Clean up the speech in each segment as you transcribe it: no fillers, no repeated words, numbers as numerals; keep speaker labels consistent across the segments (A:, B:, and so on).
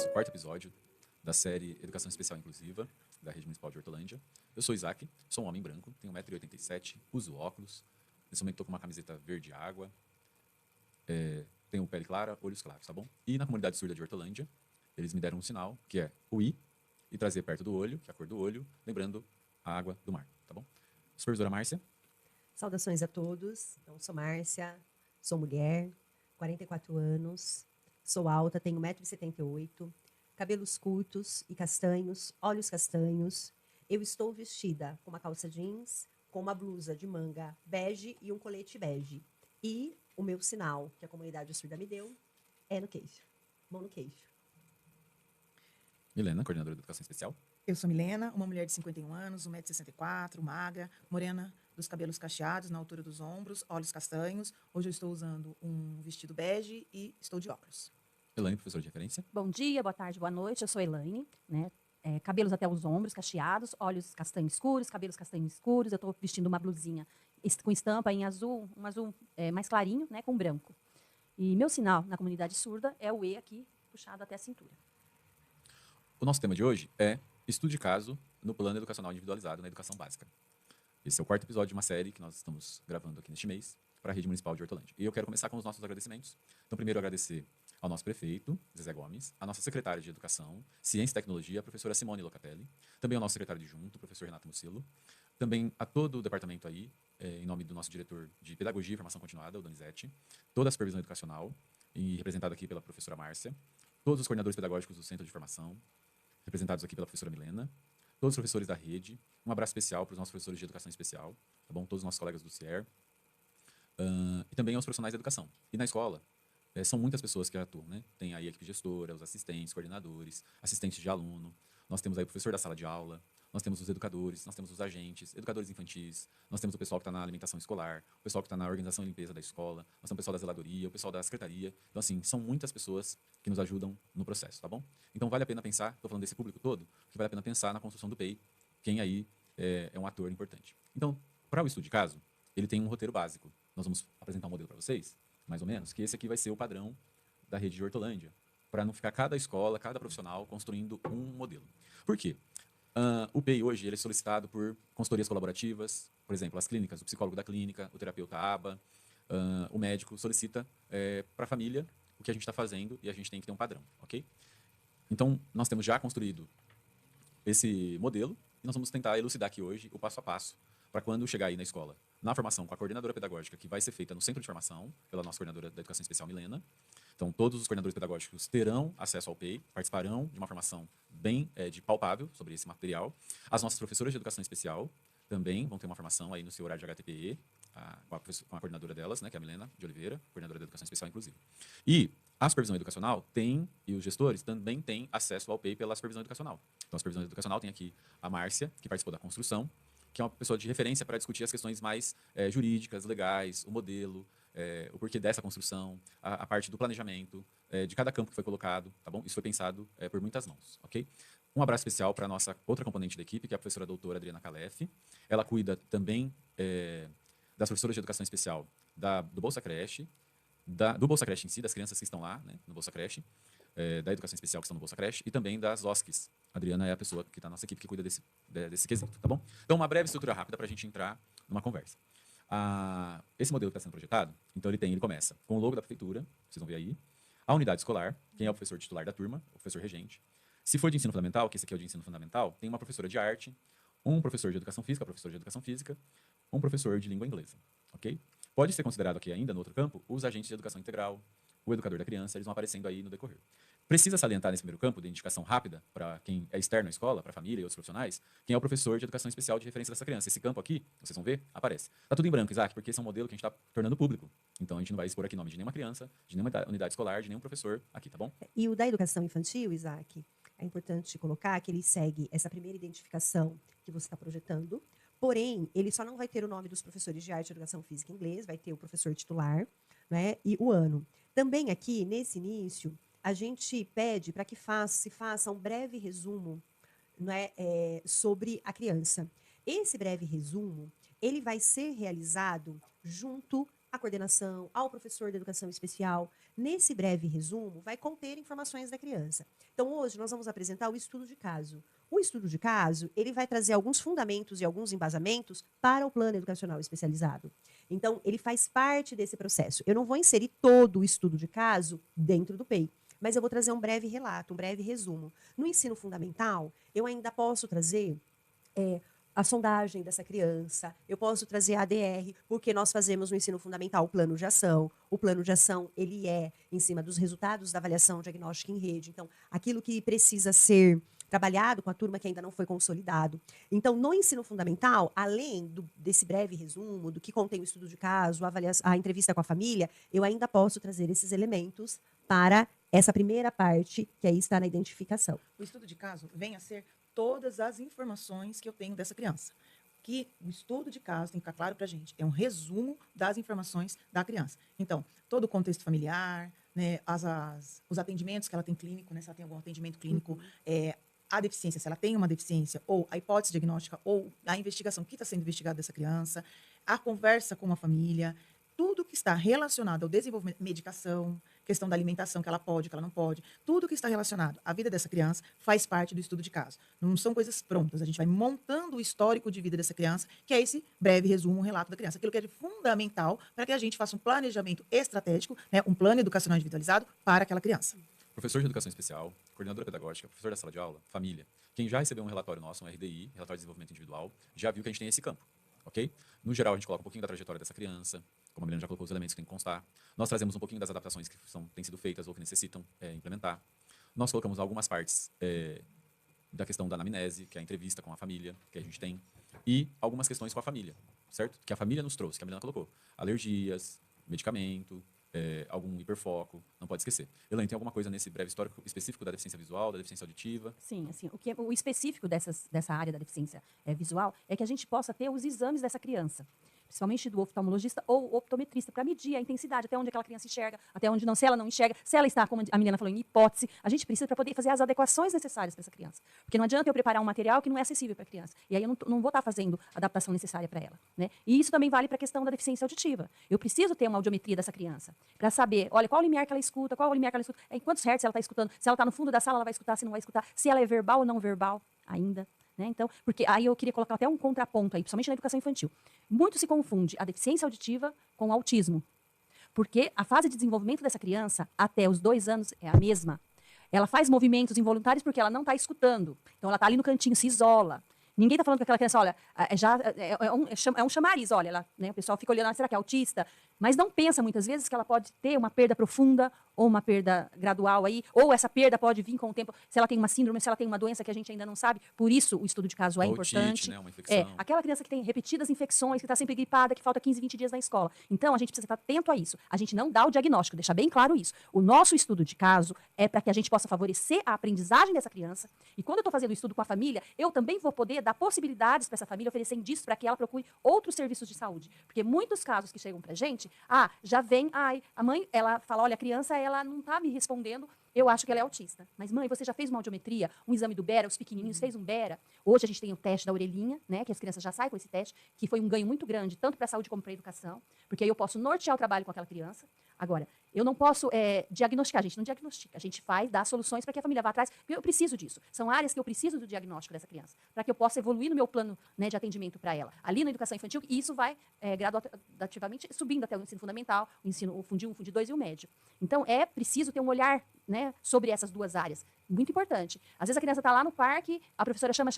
A: nosso quarto episódio da série Educação Especial Inclusiva, da Rede Municipal de Hortolândia. Eu sou Isaac, sou um homem branco, tenho 1,87 m, uso óculos, nesse momento estou com uma camiseta verde água, tenho pele clara, olhos claros, tá bom? E na comunidade surda de Hortolândia, eles me deram um sinal, que é o I, e trazer perto do olho, que é a cor do olho, lembrando a água do mar, tá bom? Supervisora Márcia.
B: Saudações a todos. Então, sou Márcia, sou mulher, 44 anos, sou alta, tenho 1,78 m, cabelos curtos e castanhos, olhos castanhos. Eu estou vestida com uma calça jeans, com uma blusa de manga bege e um colete bege. E o meu sinal, que a comunidade surda me deu, é no queixo. Mão no queixo.
A: Milena, coordenadora de Educação Especial.
C: Eu sou Milena, uma mulher de 51 anos, 1,64 m, magra, morena, dos cabelos cacheados na altura dos ombros, olhos castanhos. Hoje eu estou usando um vestido bege e estou de óculos.
A: Elaine, professora de referência.
D: Bom dia, boa tarde, boa noite. Eu sou Elaine, né? Cabelos até os ombros, cacheados, olhos castanhos escuros, cabelos castanhos escuros. Eu estou vestindo uma blusinha com estampa em azul, um azul mais clarinho, né, com branco. E meu sinal na comunidade surda é o E aqui, puxado até a cintura.
A: O nosso tema de hoje é estudo de caso no plano educacional individualizado na educação básica. Esse é o quarto episódio de uma série que nós estamos gravando aqui neste mês para a Rede Municipal de Hortolândia. E eu quero começar com os nossos agradecimentos. Então, primeiro, agradecer ao nosso prefeito, Zezé Gomes, à nossa secretária de Educação, Ciência e Tecnologia, a professora Simone Locatelli, também ao nosso secretário adjunto, o professor Renato Mucilo, também a todo o departamento aí, em nome do nosso diretor de Pedagogia e Formação Continuada, o Donizete, toda a supervisão educacional, e representado aqui pela professora Márcia, todos os coordenadores pedagógicos do Centro de Formação, representados aqui pela professora Milena, todos os professores da rede, um abraço especial para os nossos professores de Educação Especial, tá bom? Todos os nossos colegas do CIER, e também aos profissionais da educação. E na escola, são muitas pessoas que atuam, né? Tem aí a equipe gestora, os assistentes, coordenadores, assistentes de aluno, nós temos aí o professor da sala de aula, nós temos os educadores, nós temos os agentes, educadores infantis, nós temos o pessoal que está na alimentação escolar, o pessoal que está na organização e limpeza da escola, nós temos o pessoal da zeladoria, o pessoal da secretaria. Então, assim, são muitas pessoas que nos ajudam no processo, tá bom? Então, vale a pena pensar, estou falando desse público todo, que vale a pena pensar na construção do PEI, quem aí é um ator importante. Então, para o estudo de caso, ele tem um roteiro básico. Nós vamos apresentar um modelo para vocês, mais ou menos, que esse aqui vai ser o padrão da rede de Hortolândia, para não ficar cada escola, cada profissional construindo um modelo. Por quê? O PEI hoje ele é solicitado por consultorias colaborativas, por exemplo, as clínicas, o psicólogo da clínica, o terapeuta ABA, o médico solicita para a família o que a gente está fazendo e a gente tem que ter um padrão, ok? Então, nós temos já construído esse modelo e nós vamos tentar elucidar aqui hoje o passo a passo para quando chegar aí na escola, na formação com a coordenadora pedagógica que vai ser feita no centro de formação, pela nossa coordenadora da Educação Especial, Milena. Então, todos os coordenadores pedagógicos terão acesso ao PEI, participarão de uma formação bem de palpável sobre esse material. As nossas professoras de Educação Especial também vão ter uma formação aí no seu horário de HTPE, com a coordenadora delas, né, que é a Milena de Oliveira, coordenadora da Educação Especial, inclusive. E a supervisão educacional tem, e os gestores também têm acesso ao PEI pela supervisão educacional. Então, a supervisão educacional tem aqui a Márcia, que participou da construção, que é uma pessoa de referência para discutir as questões mais jurídicas, legais, o modelo, o porquê dessa construção, a parte do planejamento, de cada campo que foi colocado, tá bom? Isso foi pensado por muitas mãos, ok? Um abraço especial para a nossa outra componente da equipe, que é a professora doutora Adriana Calef. Ela cuida também das professoras de educação especial do Bolsa Creche, do Bolsa Creche em si, das crianças que estão lá, né, no Bolsa Creche, da educação especial que estão no Bolsa Creche, e também das OSCs. A Adriana é a pessoa que está na nossa equipe que cuida desse quesito, tá bom? Então, uma breve estrutura rápida para a gente entrar numa conversa. Esse modelo que está sendo projetado, então ele começa com o logo da prefeitura, vocês vão ver aí, a unidade escolar, quem é o professor titular da turma, o professor regente. Se for de ensino fundamental, que esse aqui é o de ensino fundamental, tem uma professora de arte, um professor de educação física, um professor de língua inglesa, ok? Pode ser considerado aqui ainda, no outro campo, os agentes de educação integral, o educador da criança, eles vão aparecendo aí no decorrer. Precisa salientar nesse primeiro campo, de indicação rápida, para quem é externo à escola, para a família e outros profissionais, quem é o professor de educação especial de referência dessa criança. Esse campo aqui, vocês vão ver, aparece. Está tudo em branco, Isaac, porque esse é um modelo que a gente está tornando público. Então, a gente não vai expor aqui nome de nenhuma criança, de nenhuma unidade escolar, de nenhum professor aqui, tá bom?
B: E o da educação infantil, Isaac, é importante colocar que ele segue essa primeira identificação que você está projetando, porém, ele só não vai ter o nome dos professores de arte, educação física e inglês, vai ter o professor titular, né, e o ano. Também aqui, nesse início, a gente pede para que se faça um breve resumo, né, sobre a criança. Esse breve resumo, ele vai ser realizado junto à coordenação, ao professor de educação especial. Nesse breve resumo, vai conter informações da criança. Então, hoje, nós vamos apresentar o estudo de caso. O estudo de caso, ele vai trazer alguns fundamentos e alguns embasamentos para o plano educacional especializado. Então, ele faz parte desse processo. Eu não vou inserir todo o estudo de caso dentro do PEI, mas eu vou trazer um breve relato, um breve resumo. No ensino fundamental, eu ainda posso trazer a sondagem dessa criança, eu posso trazer a ADR, porque nós fazemos no ensino fundamental o plano de ação. O plano de ação, ele é em cima dos resultados da avaliação diagnóstica em rede. Então, aquilo que precisa ser trabalhado com a turma que ainda não foi consolidado. Então, no ensino fundamental, além desse breve resumo, do que contém o estudo de caso, a entrevista com a família, eu ainda posso trazer esses elementos para essa primeira parte, que aí está na identificação.
C: O estudo de caso vem a ser todas as informações que eu tenho dessa criança. Que o estudo de caso, tem que ficar claro para a gente, é um resumo das informações da criança. Então, todo o contexto familiar, né, os atendimentos que ela tem clínico, né, se ela tem algum atendimento clínico, a deficiência, se ela tem uma deficiência, ou a hipótese diagnóstica, ou a investigação que está sendo investigada dessa criança, a conversa com a família, tudo que está relacionado ao desenvolvimento, medicação, questão da alimentação, que ela pode, que ela não pode, tudo que está relacionado à vida dessa criança faz parte do estudo de caso. Não são coisas prontas, a gente vai montando o histórico de vida dessa criança, que é esse breve resumo, um relato da criança. Aquilo que é de fundamental para que a gente faça um planejamento estratégico, né, um plano educacional individualizado para aquela criança.
A: Professor de educação especial, coordenadora pedagógica, professor da sala de aula, família. Quem já recebeu um relatório nosso, um RDI, relatório de desenvolvimento individual, já viu que a gente tem esse campo, ok? No geral, a gente coloca um pouquinho da trajetória dessa criança, como a Milena já colocou os elementos que tem que constar. Nós trazemos um pouquinho das adaptações que têm sido feitas ou que necessitam implementar. Nós colocamos algumas partes da questão da anamnese, que é a entrevista com a família, que a gente tem, e algumas questões com a família, certo? Que a família nos trouxe, que a Milena colocou. Alergias, medicamento, algum hiperfoco, não pode esquecer. Elaine, tem alguma coisa nesse breve histórico específico da deficiência visual, da deficiência auditiva?
D: Sim, assim, o específico dessa área da deficiência visual é que a gente possa ter os exames dessa criança, principalmente do oftalmologista ou optometrista, para medir a intensidade, até onde aquela criança enxerga, até onde não, se ela não enxerga, se ela está, como a Milena falou, em hipótese, a gente precisa para poder fazer as adequações necessárias para essa criança. Porque não adianta eu preparar um material que não é acessível para a criança. E aí eu não vou estar fazendo a adaptação necessária para ela. Né? E isso também vale para a questão da deficiência auditiva. Eu preciso ter uma audiometria dessa criança, para saber, olha, qual o limiar que ela escuta, qual o limiar que ela escuta, em quantos hertz ela está escutando, se ela está no fundo da sala, ela vai escutar, se não vai escutar, se ela é verbal ou não verbal ainda. Né? Então, porque aí eu queria colocar até um contraponto aí, principalmente na educação infantil. Muito se confunde a deficiência auditiva com o autismo. Porque a fase de desenvolvimento dessa criança, até os 2 anos, é a mesma. Ela faz movimentos involuntários porque ela não está escutando. Então, ela está ali no cantinho, se isola. Ninguém está falando com aquela criança, olha, é um chamariz, olha, ela, né, o pessoal fica olhando, será que é autista? Mas não pensa muitas vezes que ela pode ter uma perda profunda ou uma perda gradual aí, ou essa perda pode vir com o tempo, se ela tem uma síndrome, se ela tem uma doença que a gente ainda não sabe. Por isso, o estudo de caso é importante.
A: Né, uma infecção.
D: Aquela criança que tem repetidas infecções, que está sempre gripada, que falta 15, 20 dias na escola. Então, a gente precisa estar atento a isso. A gente não dá o diagnóstico, deixar bem claro isso. O nosso estudo de caso é para que a gente possa favorecer a aprendizagem dessa criança. E quando eu estou fazendo o estudo com a família, eu também vou poder dar possibilidades para essa família, oferecer indícios para que ela procure outros serviços de saúde. Porque muitos casos que chegam para a gente, já vem, a mãe, ela fala, olha, a criança, ela não está me respondendo, eu acho que ela é autista. Mas, mãe, você já fez uma audiometria, um exame do Bera, os pequenininhos, fez um Bera? Hoje a gente tem o teste da orelhinha, né, que as crianças já saem com esse teste, que foi um ganho muito grande, tanto para a saúde como para a educação, porque aí eu posso nortear o trabalho com aquela criança. Agora, eu não posso diagnosticar, a gente não diagnostica, a gente dá soluções para que a família vá atrás, porque eu preciso disso. São áreas que eu preciso do diagnóstico dessa criança, para que eu possa evoluir no meu plano, né, de atendimento para ela. Ali na educação infantil, e isso vai gradativamente subindo até o ensino fundamental, o Fundi 1, o Fundi 2 e o médio. Então, é preciso ter um olhar, né, sobre essas duas áreas. Muito importante. Às vezes a criança está lá no parque, a professora chama,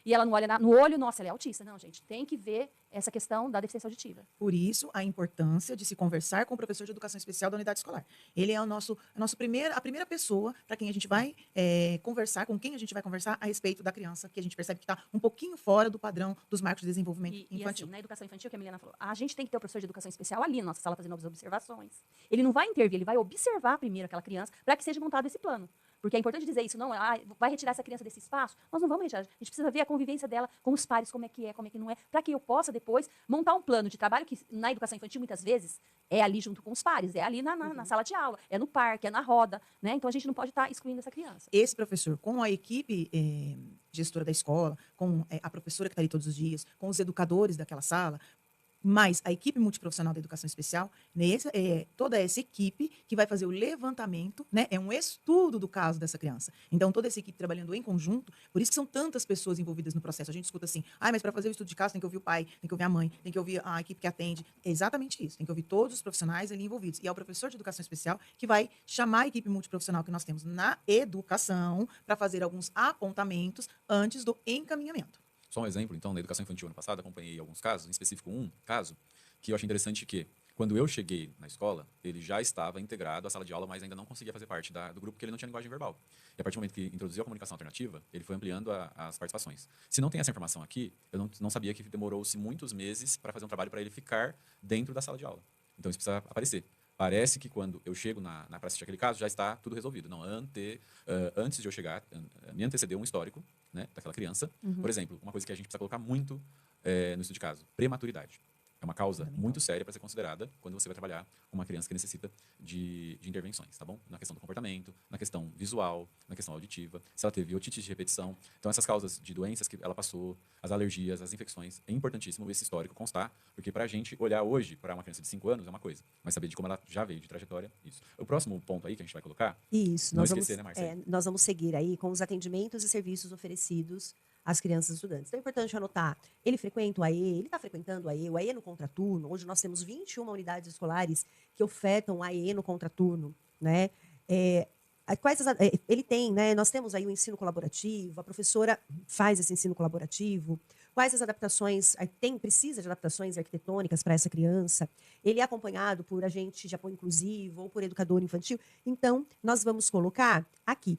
D: e ela não olha no olho, nossa, ela é autista. Não, gente, tem que ver essa questão da deficiência auditiva.
C: Por isso, a importância de se conversar com o professor de educação especial da unidade escolar. Ele é a primeira pessoa para quem a gente vai conversar, com quem a gente vai conversar a respeito da criança, que a gente percebe que está um pouquinho fora do padrão dos marcos de desenvolvimento infantil.
D: E assim, na educação infantil, que a Milena falou, a gente tem que ter o professor de educação especial ali na nossa sala fazendo as observações. Ele não vai intervir, ele vai observar primeiro aquela criança para que seja montado esse plano. Porque é importante dizer isso, não, vai retirar essa criança desse espaço? Nós não vamos retirar, a gente precisa ver a convivência dela com os pares, como é que não é, para que eu possa depois montar um plano de trabalho que na educação infantil, muitas vezes, é ali junto com os pares, é ali na sala de aula, é no parque, é na roda, né? Então a gente não pode estar excluindo essa criança.
C: Esse professor, com a equipe gestora da escola, com a professora que está ali todos os dias, com os educadores daquela sala, mais a equipe multiprofissional da educação especial, toda essa equipe que vai fazer o levantamento, né? É um estudo do caso dessa criança. Então, toda essa equipe trabalhando em conjunto, por isso que são tantas pessoas envolvidas no processo. A gente escuta assim, mas para fazer o estudo de caso tem que ouvir o pai, tem que ouvir a mãe, tem que ouvir a equipe que atende. É exatamente isso, tem que ouvir todos os profissionais ali envolvidos. E é o professor de educação especial que vai chamar a equipe multiprofissional que nós temos na educação para fazer alguns apontamentos antes do encaminhamento.
A: Só um exemplo, então, na educação infantil ano passado, acompanhei alguns casos, em específico um caso, que eu achei interessante que, quando eu cheguei na escola, ele já estava integrado à sala de aula, mas ainda não conseguia fazer parte do grupo, porque ele não tinha linguagem verbal. E a partir do momento que introduziu a comunicação alternativa, ele foi ampliando as participações. Se não tem essa informação aqui, eu não sabia que demorou-se muitos meses para fazer um trabalho para ele ficar dentro da sala de aula. Então, isso precisa aparecer. Parece que quando eu chego para assistir aquele caso, já está tudo resolvido. Não, antes de eu chegar, me antecedeu um histórico, né, daquela criança. Por exemplo, uma coisa que a gente precisa colocar muito no estudo de caso, prematuridade. É uma causa muito séria para ser considerada quando você vai trabalhar com uma criança que necessita de intervenções, tá bom? Na questão do comportamento, na questão visual, na questão auditiva, se ela teve otite de repetição. Então, essas causas de doenças que ela passou, as alergias, as infecções, é importantíssimo esse histórico constar, porque para a gente olhar hoje para uma criança de 5 anos é uma coisa, mas saber de como ela já veio de trajetória, isso. O próximo ponto aí que a gente vai colocar,
B: Isso,
A: não esquecer, né, Márcia?
B: nós vamos seguir aí com os atendimentos e serviços oferecidos às crianças e estudantes. Então é importante anotar, ele frequenta o AE, ele está frequentando o AE no contraturno. Hoje nós temos 21 unidades escolares que ofertam o AE no contraturno, né? Ele tem, né? Nós temos aí o ensino colaborativo, a professora faz esse ensino colaborativo. Quais as adaptações, precisa de adaptações arquitetônicas para essa criança? Ele é acompanhado por agente de apoio inclusivo ou por educador infantil. Então, nós vamos colocar aqui.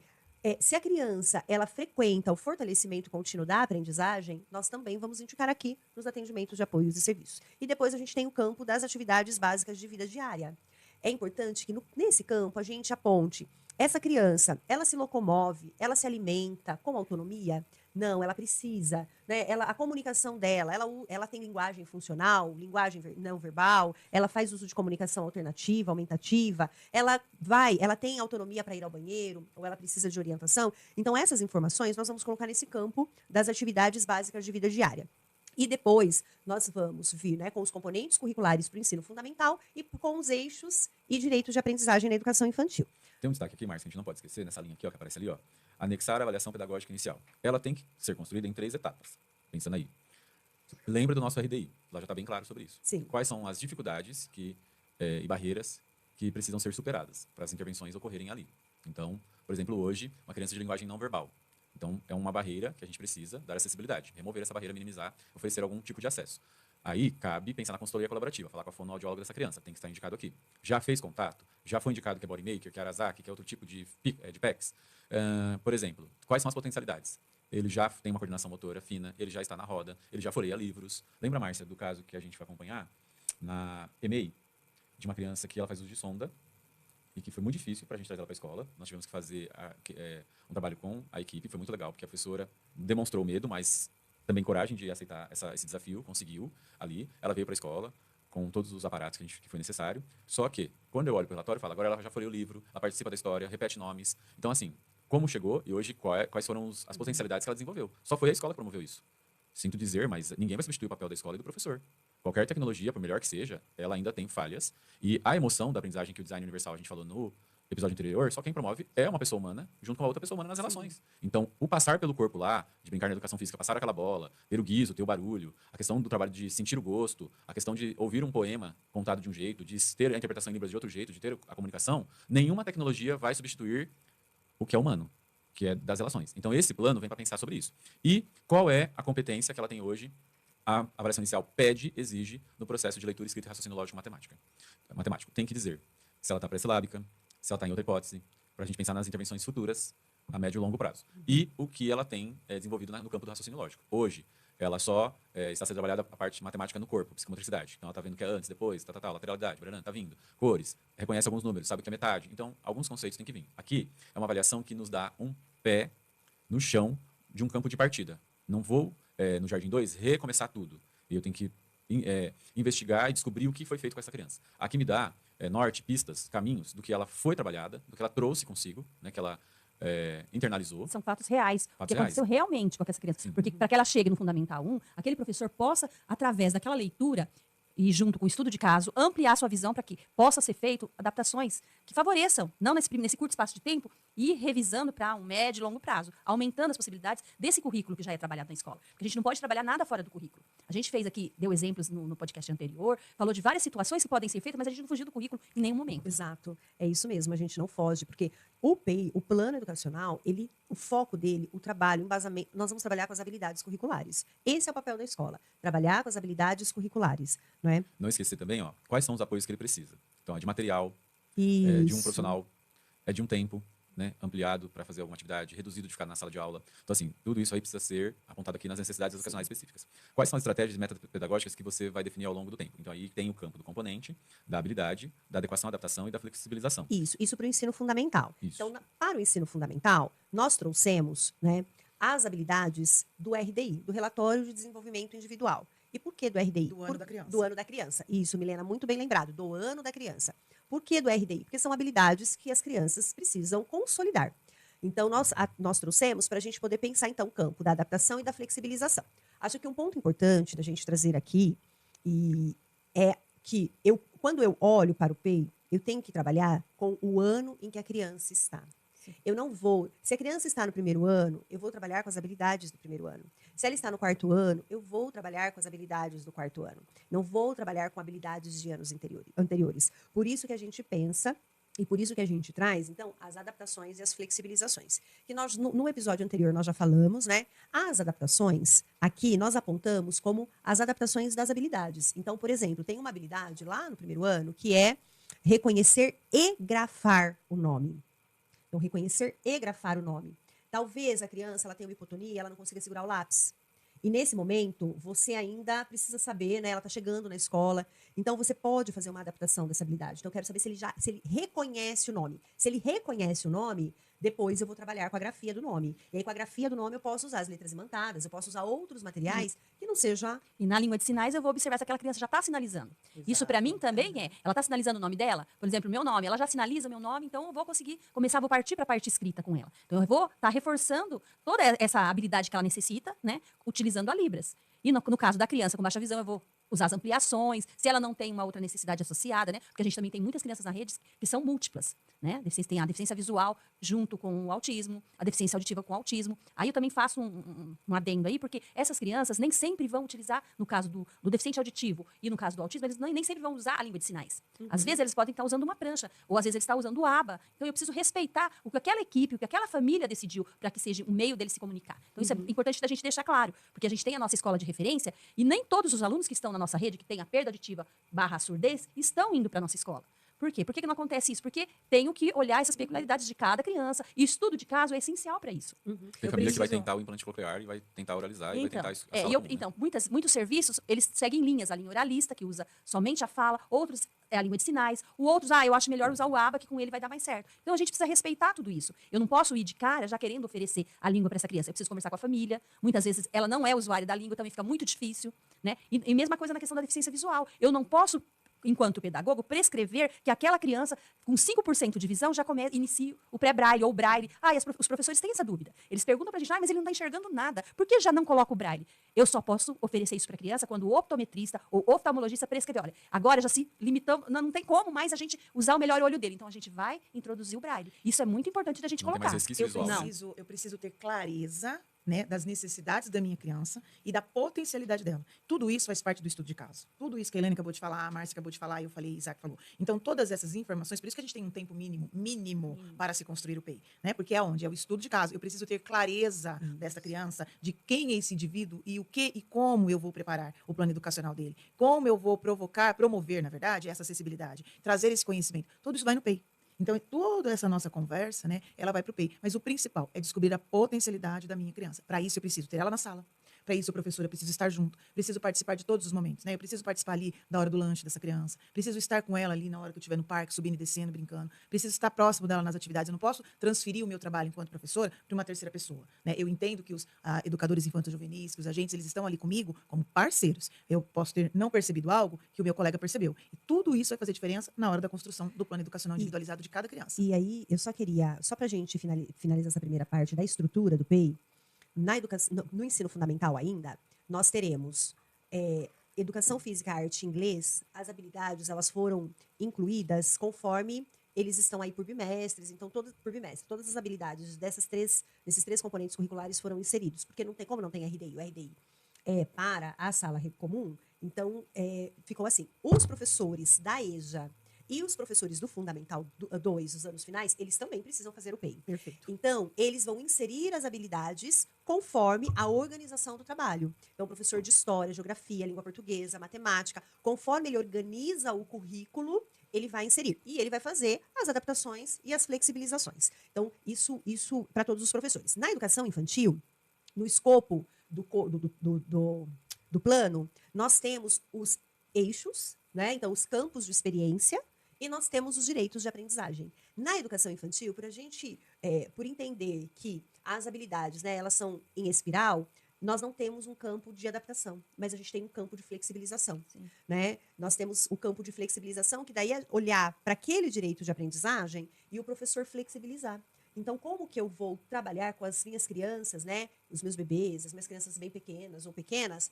B: Se a criança ela frequenta o fortalecimento contínuo da aprendizagem, nós também vamos indicar aqui nos atendimentos de apoios e serviços. E depois a gente tem o campo das atividades básicas de vida diária. É importante que nesse campo a gente aponte essa criança, ela se locomove, ela se alimenta com autonomia? Não, ela precisa, né? A comunicação dela, ela tem linguagem funcional, linguagem não verbal, ela faz uso de comunicação alternativa, aumentativa, ela tem autonomia para ir ao banheiro, ou ela precisa de orientação. Então, essas informações nós vamos colocar nesse campo das atividades básicas de vida diária. E depois nós vamos vir, né, com os componentes curriculares para o ensino fundamental e com os eixos e direitos de aprendizagem na educação infantil.
A: Tem um destaque aqui, Márcia, a gente não pode esquecer, nessa linha aqui, ó, que aparece ali, ó, anexar a avaliação pedagógica inicial. Ela tem que ser construída em 3 etapas, pensando aí. Lembra do nosso RDI, lá já está bem claro sobre isso.
B: Sim.
A: Quais são as dificuldades e barreiras que precisam ser superadas para as intervenções ocorrerem ali. Então, por exemplo, hoje, uma criança de linguagem não verbal. Então, é uma barreira que a gente precisa dar acessibilidade, remover essa barreira, minimizar, oferecer algum tipo de acesso. Aí, cabe pensar na consultoria colaborativa, falar com a fonoaudióloga dessa criança, tem que estar indicado aqui. Já fez contato? Já foi indicado que é bodymaker, que é Arazaki, que é outro tipo de PECs? Por exemplo, quais são as potencialidades? Ele já tem uma coordenação motora fina, ele já está na roda, ele já floreia livros. Lembra, Márcia, do caso que a gente vai acompanhar na EMEI, de uma criança que ela faz uso de sonda, e que foi muito difícil para a gente trazer ela para a escola. Nós tivemos que fazer um trabalho com a equipe, foi muito legal, porque a professora demonstrou medo, mas também coragem de aceitar esse desafio, conseguiu ali. Ela veio para a escola com todos os aparatos que foi necessário. Só que, quando eu olho para o relatório, eu falo, agora ela já folheou o livro, ela participa da história, repete nomes. Então, assim, como chegou e hoje quais foram as potencialidades que ela desenvolveu. Só foi a escola que promoveu isso. Sinto dizer, mas ninguém vai substituir o papel da escola e do professor. Qualquer tecnologia, por melhor que seja, ela ainda tem falhas. E a emoção da aprendizagem que o design universal a gente falou no episódio anterior, só quem promove é uma pessoa humana junto com a outra pessoa humana nas relações. Então, o passar pelo corpo lá, de brincar na educação física, passar aquela bola, ter o guiso, ter o barulho, a questão do trabalho de sentir o gosto, a questão de ouvir um poema contado de um jeito, de ter a interpretação em libras de outro jeito, de ter a comunicação, nenhuma tecnologia vai substituir o que é humano, que é das relações. Então, esse plano vem para pensar sobre isso. E qual é a competência que ela tem hoje? A avaliação inicial exige no processo de leitura, escrita e raciocínio lógico matemático. Tem que dizer se ela está pré-silábica, se ela está em outra hipótese, para a gente pensar nas intervenções futuras a médio e longo prazo. E o que ela tem desenvolvido no campo do raciocínio lógico. Hoje, ela só está sendo trabalhada a parte matemática no corpo, psicomotricidade. Então, ela está vendo que é antes, depois, lateralidade, está vindo. Cores, reconhece alguns números, sabe que é metade. Então, alguns conceitos têm que vir. Aqui é uma avaliação que nos dá um pé no chão de um campo de partida. Não vou, no Jardim 2, recomeçar tudo. E eu tenho que investigar e descobrir o que foi feito com essa criança. Aqui me dá norte, pistas, caminhos do que ela foi trabalhada, do que ela trouxe consigo, né, que ela internalizou.
D: São fatos reais, que aconteceu realmente com essa criança.
A: Sim.
D: Porque para que ela chegue no Fundamental 1, aquele professor possa, através daquela leitura, e junto com o estudo de caso, ampliar sua visão para que possa ser feito adaptações que favoreçam, não nesse curto espaço de tempo, e ir revisando para um médio e longo prazo, aumentando as possibilidades desse currículo que já é trabalhado na escola. Porque a gente não pode trabalhar nada fora do currículo. A gente fez aqui, deu exemplos no podcast anterior, falou de várias situações que podem ser feitas, mas a gente não fugiu do currículo em nenhum momento.
B: Exato, é isso mesmo, a gente não foge, porque o PEI, o plano educacional, o foco dele, o trabalho, o embasamento, nós vamos trabalhar com as habilidades curriculares. Esse é o papel da escola, trabalhar com as habilidades curriculares, não é?
A: Não esquecer também, ó, quais são os apoios que ele precisa. Então, é de material,
B: Isso.
A: é de um profissional, é de um tempo, né, ampliado para fazer alguma atividade, reduzido de ficar na sala de aula. Então, assim, tudo isso aí precisa ser apontado aqui nas necessidades educacionais específicas. Quais são as estratégias e metas pedagógicas que você vai definir ao longo do tempo? Então, aí tem o campo do componente, da habilidade, da adequação, adaptação e da flexibilização.
B: Isso para o ensino fundamental.
A: Isso.
B: Então, para o ensino fundamental, nós trouxemos, né, as habilidades do RDI, do Relatório de Desenvolvimento Individual. E por que do RDI?
C: Do ano da criança.
B: Do ano da criança. Isso, Milena, muito bem lembrado, do ano da criança. Por que do RDI? Porque são habilidades que as crianças precisam consolidar. Então, nós trouxemos para a gente poder pensar, então, o campo da adaptação e da flexibilização. Acho que um ponto importante da gente trazer aqui é que quando eu olho para o PEI, eu tenho que trabalhar com o ano em que a criança está. Eu não vou. Se a criança está no primeiro ano, eu vou trabalhar com as habilidades do primeiro ano. Se ela está no quarto ano, eu vou trabalhar com as habilidades do quarto ano. Não vou trabalhar com habilidades de anos anteriores. Por isso que a gente pensa e por isso que a gente traz, então, as adaptações e as flexibilizações. Que nós, no episódio anterior, nós já falamos, né? As adaptações, aqui, nós apontamos como as adaptações das habilidades. Então, por exemplo, tem uma habilidade lá no primeiro ano que é reconhecer e grafar o nome. Então, reconhecer e grafar o nome. Talvez a criança ela tenha uma hipotonia, ela não consiga segurar o lápis. E nesse momento, você ainda precisa saber, né? Ela está chegando na escola. Então, você pode fazer uma adaptação dessa habilidade. Então, eu quero saber se ele reconhece o nome. Se ele reconhece o nome, depois eu vou trabalhar com a grafia do nome. E aí, com a grafia do nome, eu posso usar as letras imantadas, eu posso usar outros materiais que não seja...
D: E na língua de sinais, eu vou observar se aquela criança já está sinalizando. Isso, para mim, também ela está sinalizando o nome dela. Por exemplo, o meu nome. Ela já sinaliza o meu nome, então eu vou conseguir vou partir para a parte escrita com ela. Então, eu vou estar reforçando toda essa habilidade que ela necessita, né, utilizando a Libras. E no caso da criança com baixa visão, eu vou usar as ampliações, se ela não tem uma outra necessidade associada, né? Porque a gente também tem muitas crianças na rede que são múltiplas, né? Tem a deficiência visual junto com o autismo, a deficiência auditiva com o autismo. Aí eu também faço um adendo aí, porque essas crianças nem sempre vão utilizar, no caso do deficiente auditivo e no caso do autismo, eles nem sempre vão usar a língua de sinais. Às vezes eles podem estar usando uma prancha, ou às vezes eles estão usando o aba. Então eu preciso respeitar o que aquela equipe, o que aquela família decidiu para que seja um meio deles se comunicar. Então isso é importante da gente deixar claro, porque a gente tem a nossa escola de referência e nem todos os alunos que estão na nossa rede, que têm a perda auditiva / surdez, estão indo para a nossa escola. Por quê? Por que não acontece isso? Porque tenho que olhar essas peculiaridades de cada criança. E estudo de caso é essencial para isso.
A: Tem família que vai tentar o implante coclear e vai tentar oralizar e vai tentar a sala comum, né?
D: Então, muitos serviços, eles seguem linhas. A linha oralista, que usa somente a fala. Outros é a língua de sinais. O outros, eu acho melhor usar o aba, que com ele vai dar mais certo. Então, a gente precisa respeitar tudo isso. Eu não posso ir de cara já querendo oferecer a língua para essa criança. Eu preciso conversar com a família. Muitas vezes, ela não é usuária da língua, também fica muito difícil, né? E mesma coisa na questão da deficiência visual. Eu não posso, enquanto pedagogo, prescrever que aquela criança com 5% de visão já inicie o pré-braille ou o braille. Os professores têm essa dúvida. Eles perguntam pra gente, mas ele não está enxergando nada. Por que já não coloca o braille? Eu só posso oferecer isso para a criança quando o optometrista ou oftalmologista prescrever. Olha, agora já se limitamos, não tem como mais a gente usar o melhor olho dele. Então, a gente vai introduzir o braille. Isso é muito importante da gente
A: Não tem
D: colocar.
A: mais resquício visual.
C: Eu preciso ter clareza, né, das necessidades da minha criança e da potencialidade dela. Tudo isso faz parte do estudo de caso. Tudo isso que a Helene acabou de falar, a Márcia acabou de falar, eu falei, Isaac falou. Então, todas essas informações, por isso que a gente tem um tempo mínimo para se construir o PEI, né? Porque é onde? É o estudo de caso. Eu preciso ter clareza dessa criança, de quem é esse indivíduo e o que e como eu vou preparar o plano educacional dele. Como eu vou promover, na verdade, essa acessibilidade, trazer esse conhecimento. Tudo isso vai no PEI. Então, toda essa nossa conversa, né, ela vai para o PEI. Mas o principal é descobrir a potencialidade da minha criança. Para isso, eu preciso ter ela na sala. Para isso, professora, eu preciso estar junto. Preciso participar de todos os momentos, né? Eu preciso participar ali da hora do lanche dessa criança. Preciso estar com ela ali na hora que eu estiver no parque, subindo e descendo, brincando. Preciso estar próximo dela nas atividades. Eu não posso transferir o meu trabalho enquanto professora para uma terceira pessoa, né? Eu entendo que os educadores infanto-juvenis, que os agentes, eles estão ali comigo como parceiros. Eu posso ter não percebido algo que o meu colega percebeu. E tudo isso vai fazer diferença na hora da construção do plano educacional individualizado de cada criança.
B: E aí, eu só para a gente finalizar essa primeira parte da estrutura do PEI, no ensino fundamental ainda, nós teremos educação física, arte e inglês, as habilidades elas foram incluídas conforme eles estão aí por bimestres, então por bimestre, todas as habilidades desses três componentes curriculares foram inseridos, porque não tem como não tem RDI, o RDI é para a sala comum, então ficou assim, os professores da EJA e os professores do Fundamental 2, os anos finais, eles também precisam fazer o PEI.
C: Perfeito.
B: Então, eles vão inserir as habilidades conforme a organização do trabalho. Então, o professor de história, geografia, língua portuguesa, matemática, conforme ele organiza o currículo, ele vai inserir. E ele vai fazer as adaptações e as flexibilizações. Então, isso para todos os professores. Na educação infantil, no escopo do plano, nós temos os eixos, né? Então, os campos de experiência, e nós temos os direitos de aprendizagem. Na educação infantil, por entender que as habilidades, né, elas são em espiral, nós não temos um campo de adaptação, mas a gente tem um campo de flexibilização. Né? Nós temos o campo de flexibilização, que daí é olhar para aquele direito de aprendizagem e o professor flexibilizar. Então, como que eu vou trabalhar com as minhas crianças, né, os meus bebês, as minhas crianças bem pequenas ou pequenas,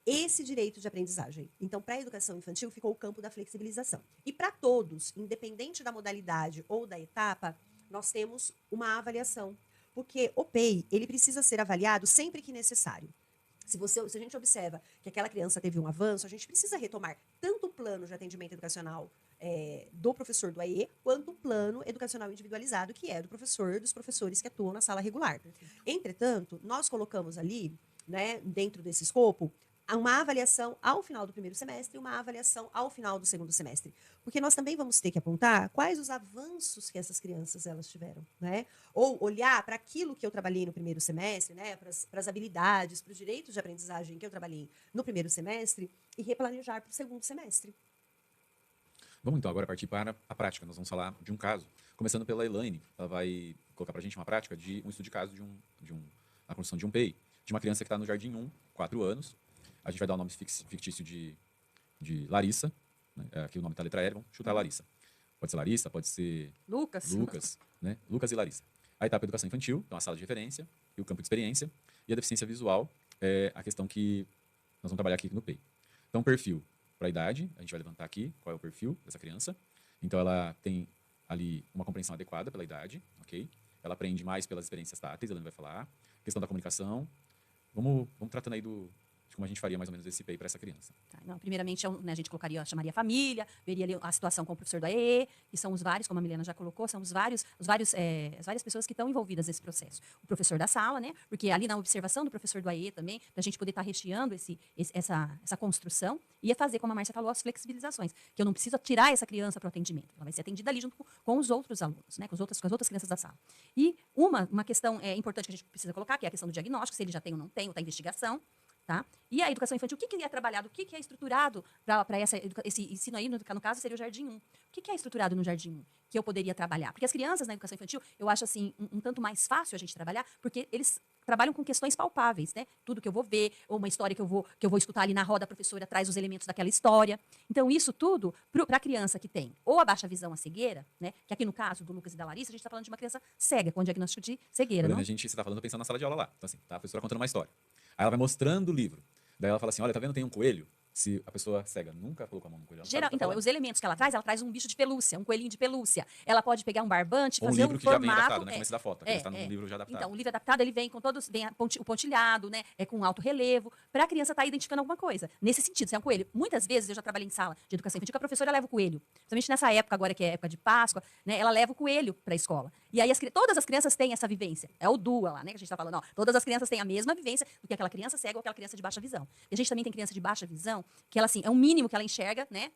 B: esse direito de aprendizagem. Então, para a educação infantil, ficou o campo da flexibilização. E para todos, independente da modalidade ou da etapa, nós temos uma avaliação. Porque o PEI, ele precisa ser avaliado sempre que necessário. Se a gente observa que aquela criança teve um avanço, a gente precisa retomar tanto o plano de atendimento educacional do professor do AE, quanto o plano educacional individualizado, que é dos professores que atuam na sala regular. Entretanto, nós colocamos ali, né, dentro desse escopo, uma avaliação ao final do primeiro semestre e uma avaliação ao final do segundo semestre. Porque nós também vamos ter que apontar quais os avanços que essas crianças elas tiveram, né? Ou olhar para aquilo que eu trabalhei no primeiro semestre, né? Para as habilidades, para os direitos de aprendizagem que eu trabalhei no primeiro semestre e replanejar para o segundo semestre.
A: Vamos então agora partir para a prática. Nós vamos falar de um caso, começando pela Elaine. Ela vai colocar para a gente uma prática de um estudo de caso a construção de um PEI, de uma criança que está no Jardim 1, 4 anos. A gente vai dar o nome fictício de Larissa, né? Aqui o nome está a letra L, vamos chutar Larissa. Pode ser Larissa, pode ser
D: Lucas.
A: né? Lucas e Larissa. A etapa educação infantil, então a sala de referência e o campo de experiência. E a deficiência visual é a questão que nós vamos trabalhar aqui no PEI. Então, perfil para a idade, a gente vai levantar aqui qual é o perfil dessa criança. Então, ela tem ali uma compreensão adequada pela idade, ok? Ela aprende mais pelas experiências táteis, ela vai falar. Questão da comunicação. Vamos tratando aí de como a gente faria mais ou menos esse PEI para essa criança.
D: Tá, não, primeiramente, né, a gente chamaria a família, veria ali a situação com o professor do AE, que são os vários, como a Milena já colocou, são as várias pessoas que estão envolvidas nesse processo. O professor da sala, né, porque ali na observação do professor do AE também, para a gente poder estar recheando essa construção, e fazer, como a Márcia falou, as flexibilizações, que eu não preciso tirar essa criança para o atendimento, ela vai ser atendida ali junto com os outros alunos, né, com as outras crianças da sala. E uma questão importante que a gente precisa colocar, que é a questão do diagnóstico, se ele já tem ou não tem, ou está em investigação. Tá? E a educação infantil, o que é trabalhado, o que é estruturado para esse ensino aí, no caso, seria o Jardim 1. O que é estruturado no Jardim 1 que eu poderia trabalhar? Porque as crianças na educação infantil, eu acho assim, um tanto mais fácil a gente trabalhar, porque eles trabalham com questões palpáveis, né? Tudo que eu vou ver, ou uma história que eu vou escutar ali na roda, a professora traz os elementos daquela história. Então, isso tudo, para a criança que tem ou a baixa visão, a cegueira, né? Que aqui no caso do Lucas e da Larissa, a gente está falando de uma criança cega, com diagnóstico de cegueira,
A: Olha,
D: não?
A: você está falando pensando na sala de aula lá. Então, assim, tá a professora contando uma história. Aí ela vai mostrando o livro. Daí ela fala assim, olha, tá vendo, tem um coelho? Se a pessoa cega nunca colocou a mão no coelho,
D: Então, os elementos que ela traz um bicho de pelúcia, um coelhinho de pelúcia. Ela pode pegar um barbante,
A: ou
D: fazer
A: livro
D: um
A: que já
D: formato.
A: vem adaptado, né? Como esse da foto, que está num livro já adaptado.
D: Então, o livro adaptado, ele vem com o pontilhado, né? Com alto relevo, para a criança estar identificando alguma coisa. Nesse sentido, se é um coelho. Muitas vezes, eu já trabalhei em sala de educação infantil, que a professora leva o coelho. Principalmente nessa época agora, que é época de Páscoa, né? Ela leva o coelho para a escola. E aí, todas as crianças têm essa vivência. É o DUA lá, né? Que a gente está falando, ó. Todas as crianças têm a mesma vivência do que aquela criança cega ou aquela criança de baixa visão. E a gente também tem criança de baixa visão, que ela, assim, é o mínimo que ela enxerga, né?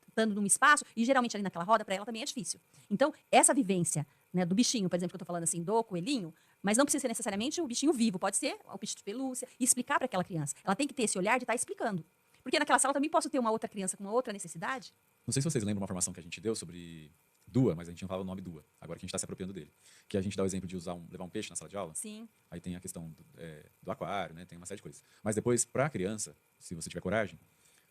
D: Estando num espaço, e geralmente ali naquela roda, para ela também é difícil. Então, essa vivência, né, do bichinho, por exemplo, que eu estou falando assim, do coelhinho, mas não precisa ser necessariamente o bichinho vivo, pode ser o bicho de pelúcia, e explicar para aquela criança. Ela tem que ter esse olhar de estar explicando. Porque naquela sala também posso ter uma outra criança com uma outra necessidade.
A: Não sei se vocês lembram uma formação que a gente deu sobre DUA, mas a gente não falava o nome DUA. Agora que a gente está se apropriando dele. Que a gente dá o exemplo de levar um peixe na sala de aula.
D: Sim.
A: Aí tem a questão do aquário, né? Tem uma série de coisas. Mas depois, para a criança, se você tiver coragem,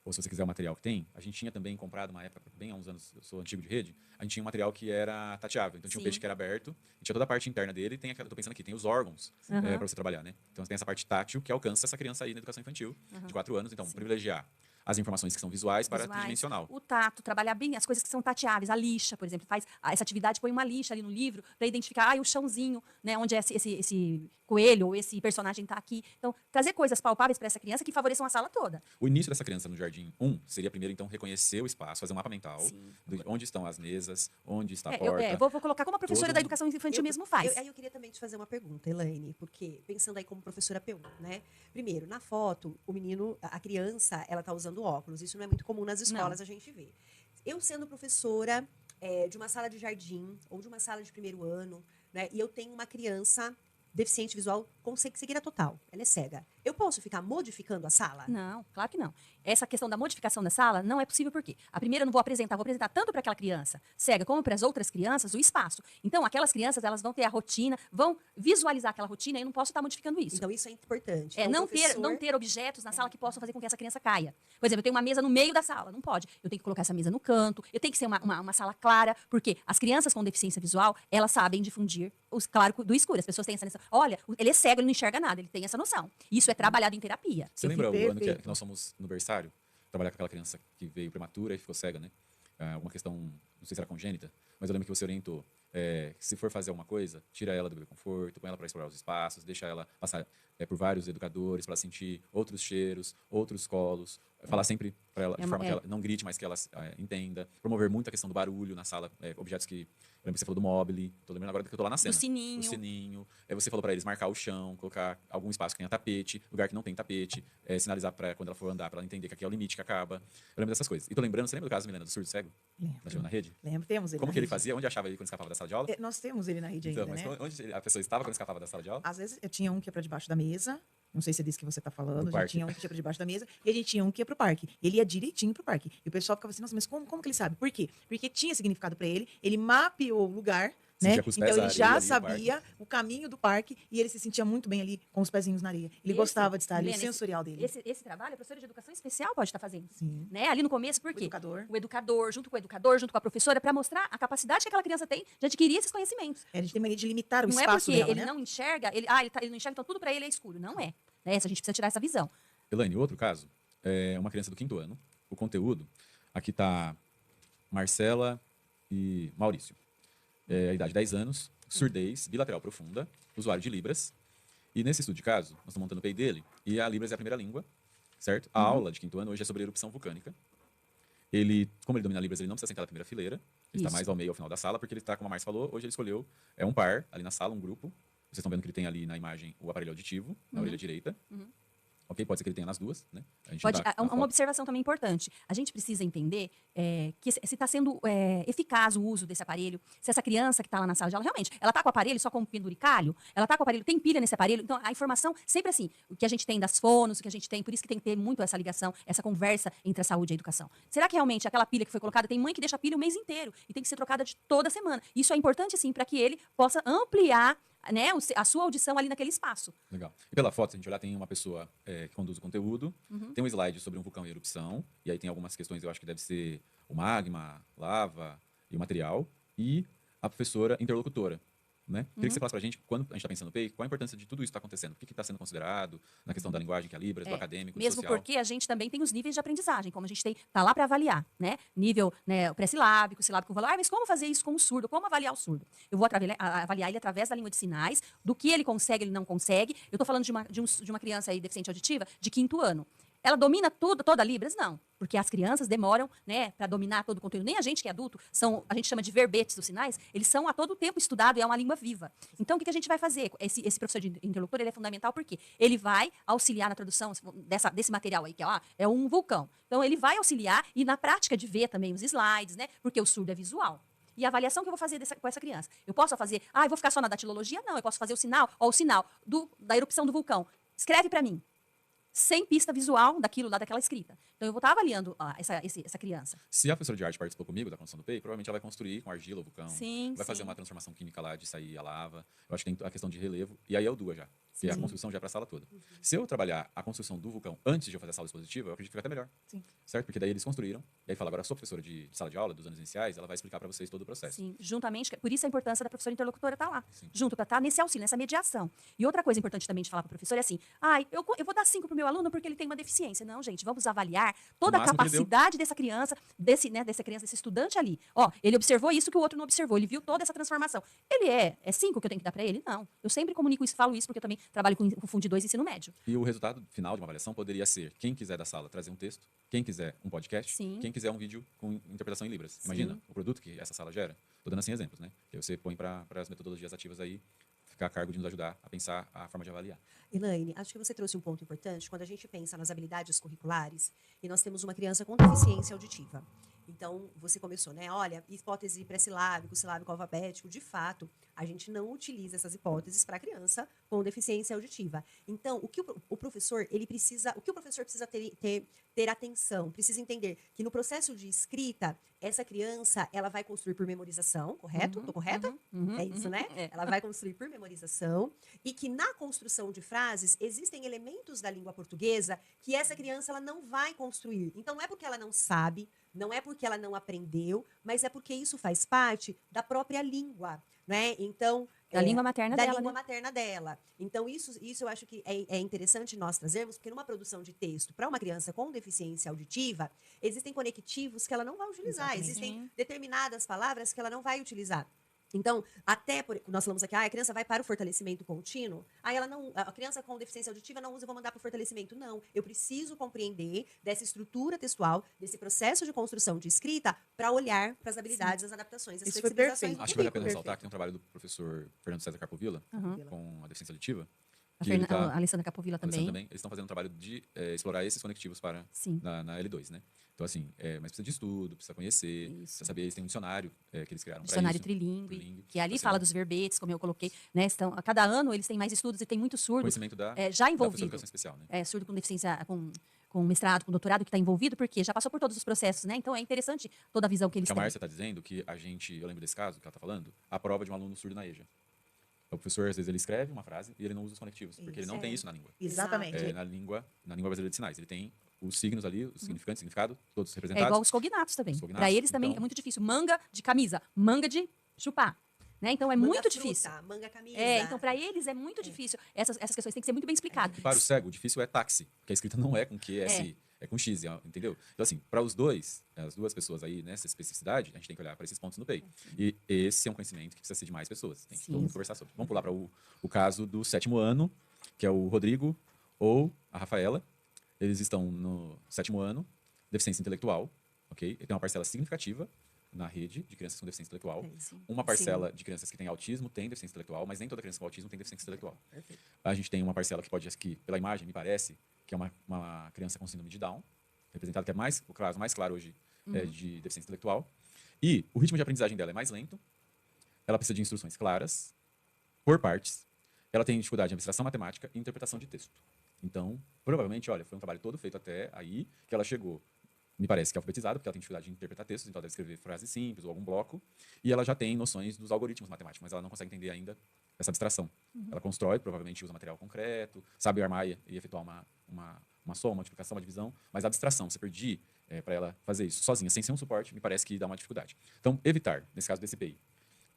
A: ou se você quiser o material que tem, a gente tinha também comprado uma época, bem há uns anos, eu sou antigo de rede, a gente tinha um material que era tateável. Então tinha um
D: Sim.
A: peixe que era aberto, e tinha toda a parte interna dele, tem aquela, tô pensando aqui, tem os órgãos
D: Aham.
A: para você trabalhar, né? Então tem essa parte tátil que alcança essa criança aí na educação infantil, de 4 anos. Então, privilegiar as informações que são visuais para
D: Visuais,
A: tridimensional.
D: o tato, trabalhar bem as coisas que são tateáveis. A lixa, por exemplo, faz essa atividade, põe uma lixa ali no livro para identificar o chãozinho, né, onde esse coelho ou esse personagem está aqui. Então, trazer coisas palpáveis para essa criança que favoreçam a sala toda.
A: O início dessa criança no Jardim 1 seria primeiro, então, reconhecer o espaço, fazer um mapa mental,
D: Sim.
A: onde estão as mesas, onde está a porta.
D: Eu vou colocar como a professora
A: Todo
D: da
A: mundo.
D: educação infantil mesmo faz.
B: Aí eu queria também te fazer uma pergunta, Elaine, porque pensando aí como professora P1, né? Primeiro, na foto, o menino, a criança, ela tá usando óculos. Isso não é muito comum nas escolas a gente ver. Eu sendo professora de uma sala de jardim ou de uma sala de primeiro ano, né? E eu tenho uma criança deficiente visual com cegueira total. Ela é cega. Eu posso ficar modificando a sala?
D: Não, claro que não. Essa questão da modificação da sala não é possível porque a primeira eu não vou apresentar tanto para aquela criança cega como para as outras crianças o espaço. Então, aquelas crianças, elas vão ter a rotina, vão visualizar aquela rotina e eu não posso estar modificando isso.
B: Então, isso é importante.
D: É
B: Então,
D: não,
B: o professor-
D: não ter objetos na sala que possam fazer com que essa criança caia. Por exemplo, eu tenho uma mesa no meio da sala, não pode. Eu tenho que colocar essa mesa no canto, eu tenho que ser uma sala clara, porque as crianças com deficiência visual, elas sabem difundir o claro do escuro. As pessoas têm essa noção. Olha, ele é cego, ele não enxerga nada, ele tem essa noção. Isso é trabalhado em terapia.
A: Você
C: Eu
A: lembra
C: fui
A: o ano
C: perfeito.
A: que nós fomos no berçário? Trabalhar com aquela criança que veio prematura e ficou cega, né? Alguma questão, não sei se era congênita, mas eu lembro que você orientou. Se for fazer alguma coisa, tira ela do bebê conforto, põe ela para explorar os espaços, deixa ela passar por vários educadores para ela sentir outros cheiros, outros colos. Falar sempre para ela, de forma que ela não grite, mas que ela entenda. Promover muito a questão do barulho na sala, objetos que... Eu lembro que você falou do mobile, tô lembrando agora que eu tô lá na cena.
D: sininho.
A: O sininho. Você falou para eles marcar o chão, colocar algum espaço que tenha tapete, lugar que não tem tapete, sinalizar para quando ela for andar, para ela entender que aqui é o limite que acaba. Eu lembro dessas coisas. E tô lembrando, você lembra do caso, Milena, do surdo cego?
C: Lembro.
A: Nós tivemos na rede?
C: Lembro, temos ele
A: Como
C: na
A: que ele
C: rede.
A: fazia? Onde achava ele quando escapava da sala de aula?
C: Nós temos ele na rede
A: Então,
C: ainda,
A: mas
C: né?
A: onde a pessoa estava quando escapava da sala de aula?
C: Às vezes eu tinha um que ia para debaixo da mesa. Não sei se é disso que você está falando.
A: Do
C: A gente
A: parque.
C: tinha um que ia para debaixo da mesa e a gente tinha um que ia para o parque. Ele ia direitinho para o parque. E o pessoal ficava assim, nossa, mas como que ele sabe? Por quê? Porque tinha significado para ele. Ele mapeou o lugar, né?
A: Sentia com os pés
C: Então
A: na
C: ele já
A: areia ali,
C: sabia o caminho do parque e ele se sentia muito bem ali com os pezinhos na areia. Ele
D: Esse,
C: gostava de estar ali, o
D: Milena,
C: sensorial dele.
D: Esse trabalho, a professora de educação especial pode estar fazendo.
C: Sim.
D: Né? Ali no começo, por
C: O
D: quê?
C: educador.
D: O educador, junto com a professora, para mostrar a capacidade que aquela criança tem de adquirir esses conhecimentos.
C: A gente tem mania de limitar o
D: Não é
C: espaço
D: porque
C: dela,
D: ele
C: né?
D: não enxerga, ele não enxerga, então tudo para ele é escuro. Não é. Né? A gente precisa tirar essa visão.
A: Elaine, outro caso, é uma criança do 5º ano. O conteúdo, aqui está Marcela e Maurício. A idade 10 anos, surdez, bilateral profunda, usuário de Libras. E nesse estudo de caso, nós estamos montando o PEI dele, e a Libras é a primeira língua, certo? A aula de 5º ano hoje é sobre erupção vulcânica. Como ele domina Libras, ele não precisa sentar na primeira fileira. Ele está
D: Isso.
A: mais ao meio, ao final da sala, porque ele está, como a Márcia falou, hoje ele escolheu um par ali na sala, um grupo. Vocês estão vendo que ele tem ali na imagem o aparelho auditivo, na orelha direita. Ok? Pode ser que ele tenha nas duas, né? A gente
D: Pode,
A: dá na
D: uma
A: foto.
D: observação também importante. A gente precisa entender que se está sendo eficaz o uso desse aparelho, se essa criança que está lá na sala de aula, realmente, ela está com o aparelho só como penduricalho, ela está com o aparelho, tem pilha nesse aparelho, então a informação, sempre assim, o que a gente tem das fonos, o que a gente tem, por isso que tem que ter muito essa ligação, essa conversa entre a saúde e a educação. Será que realmente aquela pilha que foi colocada, tem mãe que deixa a pilha o mês inteiro e tem que ser trocada de toda semana. Isso é importante, sim, para que ele possa ampliar, né, a sua audição ali naquele espaço.
A: Legal. E pela foto, se a gente olhar, tem uma pessoa que conduz o conteúdo, tem um slide sobre um vulcão em erupção, e aí tem algumas questões, eu acho que deve ser o magma, lava e o material, e a professora interlocutora. Né? Queria que você falasse pra gente, quando a gente está pensando no PEI, qual a importância de tudo isso que está acontecendo? O que está sendo considerado na questão da linguagem, que é a Libras, do acadêmico, do
D: Mesmo
A: social?
D: porque a gente também tem os níveis de aprendizagem, como a gente tá lá para avaliar, né? Nível, né, pré-silábico, silábico, valor. Mas como fazer isso com o surdo? Como avaliar o surdo? Eu vou avaliar ele através da língua de sinais, do que ele consegue, ele não consegue. Eu estou falando de uma criança aí deficiente auditiva de 5º ano. Ela domina toda a Libras? Não. Porque as crianças demoram, né, para dominar todo o conteúdo. Nem a gente que é adulto, a gente chama de verbetes dos sinais, eles são a todo tempo estudados e é uma língua viva. Então, o que a gente vai fazer? Esse professor de interlocutor, ele é fundamental porque ele vai auxiliar na tradução desse material aí, que é um vulcão. Então, ele vai auxiliar e na prática de ver também os slides, né, porque o surdo é visual. E a avaliação que eu vou fazer com essa criança? Eu posso fazer, eu vou ficar só na datilologia? Não, eu posso fazer o sinal da erupção do vulcão. Escreve para mim. Sem pista visual daquela escrita. Então, eu vou estar avaliando essa criança.
A: Se a professora de arte participou comigo da construção do PEI, provavelmente ela vai construir com argila, o vulcão.
D: Sim,
A: vai fazer
D: sim.
A: uma transformação química lá de sair a lava. Eu acho que tem a questão de relevo. E aí é o DUA já. Porque a
C: Sim.
A: construção já é para a sala toda. Se eu trabalhar a construção do vulcão antes de eu fazer a sala expositiva, eu acredito que vai até melhor.
C: Sim.
A: Certo? Porque daí eles construíram. E aí fala, agora a sua professora de sala de aula, dos anos iniciais, ela vai explicar para vocês todo o processo.
D: Sim, juntamente, por isso a importância da professora interlocutora estar lá,
A: Sim.
D: junto para estar nesse auxílio, nessa mediação. E outra coisa importante também de falar para o professor é assim, eu vou dar 5 para o meu aluno porque ele tem uma deficiência. Não, gente, vamos avaliar toda a
A: máximo que ele deu.
D: capacidade dessa criança, desse estudante ali. Ó, ele observou isso que o outro não observou, ele viu toda essa transformação. Ele é 5 que eu tenho que dar para ele? Não. Eu sempre comunico isso, falo isso, porque eu também trabalho com Fundi 2 ensino médio.
A: E o resultado final de uma avaliação poderia ser quem quiser da sala trazer um texto, quem quiser um podcast,
D: Sim.
A: quem quiser um vídeo com interpretação em Libras. Imagina o produto que essa sala gera. Estou dando assim exemplos, né? Que você põe para as metodologias ativas aí, ficar a cargo de nos ajudar a pensar a forma de avaliar.
B: Elaine, acho que você trouxe um ponto importante quando a gente pensa nas habilidades curriculares e nós temos uma criança com deficiência auditiva. Então, você começou, né? Olha, hipótese pré-silábico, silábico alfabético, de fato, a gente não utiliza essas hipóteses para criança com deficiência auditiva. Então, o que o professor precisa ter atenção, precisa entender que no processo de escrita, essa criança, ela vai construir por memorização, correto? Tô correta? É isso, né?
D: É.
B: Ela vai construir por memorização e que na construção de frases existem elementos da língua portuguesa que essa criança ela não vai construir. Então não é porque ela não sabe, não é porque ela não aprendeu, mas é porque isso faz parte da própria língua, né? Então
D: Da língua materna
B: da
D: dela,
B: língua
D: né?
B: materna dela. Então isso eu acho que é interessante nós trazermos, porque numa produção de texto para uma criança com deficiência auditiva, existem conectivos que ela não vai utilizar,
C: Exatamente.
B: existem
D: Sim.
B: determinadas palavras que ela não vai utilizar. Então, nós falamos aqui, a criança vai para o fortalecimento contínuo, a criança com deficiência auditiva não usa, eu vou mandar para o fortalecimento. Não, eu preciso compreender dessa estrutura textual, desse processo de construção de escrita, para olhar para as habilidades, as adaptações, as
C: Isso foi
B: flexibilizações
C: perfeito.
B: do
A: Acho que vale a pena
B: currículo.
A: ressaltar que tem um trabalho do professor Fernando César Carpovilla,
D: Uhum.
A: com a deficiência auditiva,
D: A,
A: que ele
D: a
A: tá,
D: Alessandra Capovilla
A: Alessandra
D: também.
A: eles estão fazendo um trabalho de explorar esses conectivos
D: Sim.
A: na L2, né? Então, assim, mas precisa de estudo, precisa conhecer,
D: Isso.
A: precisa saber, eles têm um dicionário que eles criaram para
D: Dicionário
A: isso.
D: trilingue, que ali
A: Então,
D: fala
A: assim,
D: dos verbetes, como eu coloquei, né? A cada ano eles têm mais estudos e tem muito surdo
A: conhecimento da
D: já
A: da professora de
D: envolvido.
A: educação especial, né?
D: Surdo com deficiência, com mestrado, com doutorado que está envolvido, porque já passou por todos os processos, né? Então é interessante toda a visão que eles
A: Porque a
D: têm.
A: Márcia está dizendo que eu lembro desse caso que ela está falando, a prova de um aluno surdo na EJA. O professor, às vezes, ele escreve uma frase e ele não usa os conectivos, porque ele não
B: Isso.
A: tem isso na língua.
C: Exatamente.
A: Na língua brasileira de sinais. Ele tem os signos ali, os significantes, significado, todos
D: É
A: representados.
D: igual os cognatos também.
A: Os cognatos,
D: Para eles também
A: então-
D: é muito difícil. Manga de camisa, manga de chupar. Né? Então é
B: Manga
D: muito
B: fruta,
D: difícil.
B: manga camisa.
D: Então para eles é muito difícil. Essas questões têm que ser muito bem explicadas.
A: Para o cego, o difícil é táxi, porque a escrita não é com QSI, é com X, entendeu? Então, assim, para as duas pessoas aí nessa especificidade, a gente tem que olhar para esses pontos no peito. E esse é um conhecimento que precisa ser de mais pessoas. Tem que
D: Sim.
A: todo mundo conversar sobre. Vamos pular para o caso do 7º ano, que é o Rodrigo ou a Rafaela. Eles estão no 7º ano, deficiência intelectual, ok? E tem uma parcela significativa na rede de crianças com deficiência intelectual.
B: Sim.
A: Uma parcela de crianças que têm autismo tem deficiência intelectual, mas nem toda criança com autismo tem deficiência intelectual.
B: Perfeito.
A: A gente tem uma parcela que pode, aqui, pela imagem, me parece, que é uma criança com síndrome de Down, representada, que é o caso mais claro hoje de deficiência intelectual. E o ritmo de aprendizagem dela é mais lento, ela precisa de instruções claras, por partes, ela tem dificuldade em abstração matemática e interpretação de texto. Então, provavelmente, olha, foi um trabalho todo feito até aí, que ela chegou, me parece que é alfabetizada, porque ela tem dificuldade de interpretar textos, então ela deve escrever frases simples ou algum bloco, e ela já tem noções dos algoritmos matemáticos, mas ela não consegue entender ainda essa abstração. Ela constrói, provavelmente usa material concreto, sabe armar e efetuar uma soma, uma multiplicação, uma divisão, mas a abstração, você perdi para ela fazer isso sozinha, sem ser um suporte, me parece que dá uma dificuldade. Então, evitar, nesse caso do DCPI,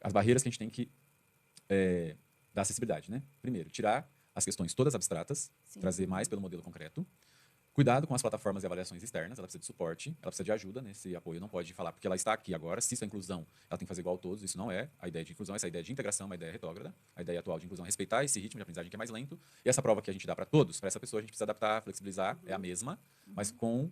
A: as barreiras que a gente tem que dar acessibilidade, né? Primeiro, tirar as questões todas abstratas,
D: Sim.
A: trazer mais pelo modelo concreto. Cuidado com as plataformas e avaliações externas, ela precisa de suporte, ela precisa de ajuda nesse apoio, não pode falar porque ela está aqui agora, se isso é inclusão, ela tem que fazer igual a todos, isso não é a ideia de inclusão, essa é a ideia de integração, uma ideia retrógrada, a ideia atual de inclusão é respeitar esse ritmo de aprendizagem que é mais lento, e essa prova que a gente dá para todos, para essa pessoa a gente precisa adaptar, flexibilizar, é a mesma, mas com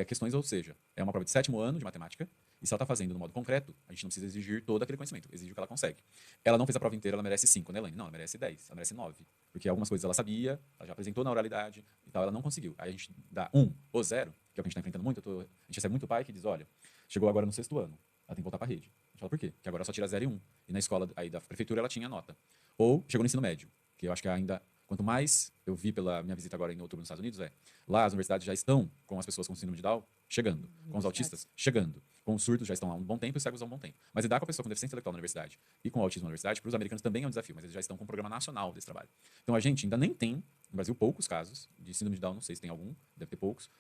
A: questões, ou seja, é uma prova de 7º ano de matemática, e se ela está fazendo no modo concreto, a gente não precisa exigir todo aquele conhecimento, exige o que ela consegue. Ela não fez a prova inteira, ela merece 5, né, Elaine? Não, ela merece 10, ela merece 9, porque algumas coisas ela sabia, ela já apresentou na oralidade e tal, ela não conseguiu. Aí a gente dá 1 ou 0, que é o que a gente está enfrentando muito, a gente recebe muito pai que diz, olha, chegou agora no 6º ano, ela tem que voltar para a rede. A gente fala, por quê? Porque agora ela só tira 0 e 1. E na escola aí da prefeitura ela tinha nota. Ou chegou no ensino médio, que eu acho que ainda, quanto mais eu vi pela minha visita agora em outubro nos Estados Unidos, lá as universidades já estão com as pessoas com síndrome de Down chegando, com os autistas chegando. com os surdos já estão há um bom tempo e os cegos há um bom tempo. Mas lidar com a pessoa com deficiência intelectual na universidade e com autismo na universidade, para os americanos também é um desafio, mas eles já estão com um programa nacional desse trabalho. Então a gente ainda nem tem, no Brasil, poucos casos de síndrome de Down, não sei se tem algum, deve ter poucos,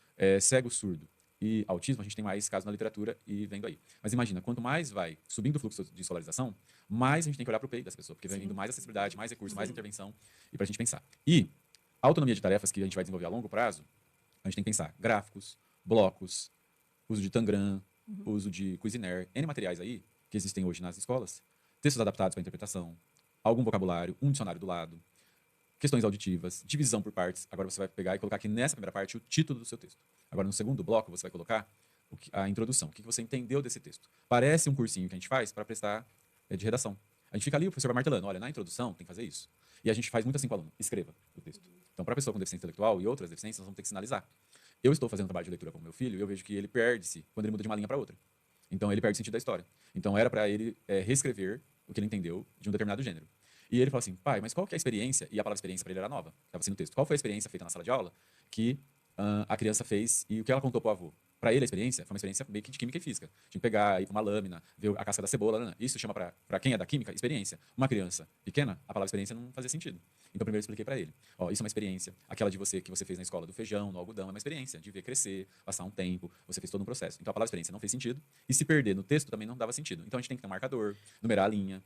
A: cego, surdo e autismo, a gente tem mais casos na literatura e vendo aí. Mas imagina, quanto mais vai subindo o fluxo de escolarização, mais a gente tem que olhar para o peito dessa pessoa, porque vai vindo mais acessibilidade, mais recursos, mais intervenção, e para a gente pensar. E a autonomia de tarefas que a gente vai desenvolver a longo prazo, a gente tem que pensar gráficos, blocos, uso de Tangram, uso de Cuisinart, N materiais aí que existem hoje nas escolas, textos adaptados para interpretação, algum vocabulário, um dicionário do lado, questões auditivas, divisão por partes. Agora você vai pegar e colocar aqui nessa primeira parte o título do seu texto. Agora no segundo bloco você vai colocar a introdução, o que você entendeu desse texto. Parece um cursinho que a gente faz para prestar de redação. A gente fica ali, o professor vai martelando, olha, na introdução tem que fazer isso. E a gente faz muito assim com o aluno, escreva o texto. Então, para a pessoa com deficiência intelectual e outras deficiências, nós vamos ter que sinalizar. Eu estou fazendo trabalho de leitura com o meu filho e eu vejo que ele perde-se quando ele muda de uma linha para outra. Então, ele perde o sentido da história. Então, era para ele reescrever o que ele entendeu de um determinado gênero. E ele falou assim, pai, mas qual que é a experiência? E a palavra experiência para ele era nova, estava assim no texto. Qual foi a experiência feita na sala de aula que a criança fez e o que ela contou para o avô? Para ele, a experiência foi uma experiência meio que de química e física. Tinha que pegar, ir para uma lâmina, ver a casca da cebola. Né? Isso chama, para quem é da química, experiência. Uma criança pequena, a palavra experiência não fazia sentido. Então, primeiro eu expliquei para ele. Ó, isso é uma experiência. Aquela de você que você fez na escola do feijão, no algodão, é uma experiência de ver crescer, passar um tempo. Você fez todo um processo. Então, a palavra experiência não fez sentido. E se perder no texto também não dava sentido. Então, a gente tem que ter um marcador, numerar a linha.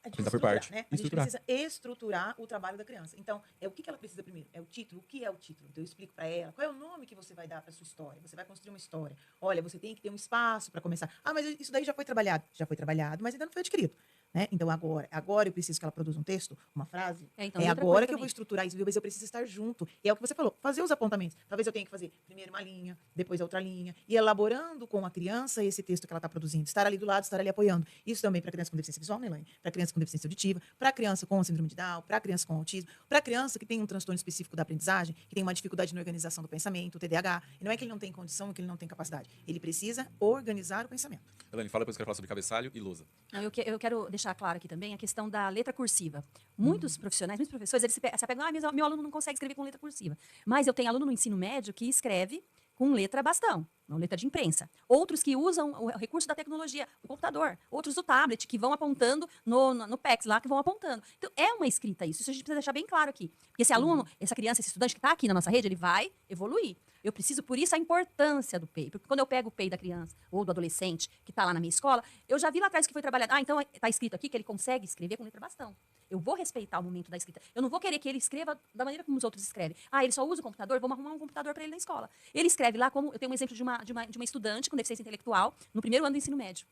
A: Apresentar por parte.
C: Né? A gente precisa estruturar o trabalho da criança. Então, o que ela precisa primeiro? É o título. O que é o título? Então, eu explico para ela qual é o nome que você vai dar para sua história. Você vai construir uma história. Olha, você tem que ter um espaço para começar. Ah, mas isso daí já foi trabalhado. Já foi trabalhado, mas ainda não foi adquirido. Né? Então, agora eu preciso que ela produza um texto, uma frase.
D: Então,
C: agora que eu vou estruturar isso, mas eu preciso estar junto. E é o que você falou, fazer os apontamentos. Talvez eu tenha que fazer primeiro uma linha, depois a outra linha, e elaborando com a criança esse texto que ela está produzindo. Estar ali do lado, estar ali apoiando. Isso também para criança com deficiência visual, né, Elaine? Para criança com deficiência auditiva, para criança com síndrome de Down, para criança com autismo, para criança que tem um transtorno específico da aprendizagem, que tem uma dificuldade na organização do pensamento, o TDAH. E não é que ele não tem condição, que ele não tem capacidade. Ele precisa organizar o pensamento.
A: Elaine, fala depois que eu quero falar sobre cabeçalho e lousa.
D: Eu quero deixar claro aqui também a questão da letra cursiva. Muitos profissionais, muitos professores, eles se apegam, meu aluno não consegue escrever com letra cursiva. Mas eu tenho aluno no ensino médio que escreve com letra bastão, não letra de imprensa. Outros que usam o recurso da tecnologia, o computador. Outros do tablet, que vão apontando no PEX lá, que vão apontando. Então, é uma escrita isso. Isso a gente precisa deixar bem claro aqui. Porque esse aluno, essa criança, esse estudante que está aqui na nossa rede, ele vai evoluir. Eu preciso, por isso, a importância do PEI. Porque quando eu pego o PEI da criança ou do adolescente que está lá na minha escola, eu já vi lá atrás que foi trabalhado. Ah, então está escrito aqui que ele consegue escrever com letra bastão. Eu vou respeitar o momento da escrita. Eu não vou querer que ele escreva da maneira como os outros escrevem. Ah, ele só usa o computador, vamos arrumar um computador para ele na escola. Ele escreve lá como... Eu tenho um exemplo de uma estudante com deficiência intelectual no primeiro ano do ensino médio.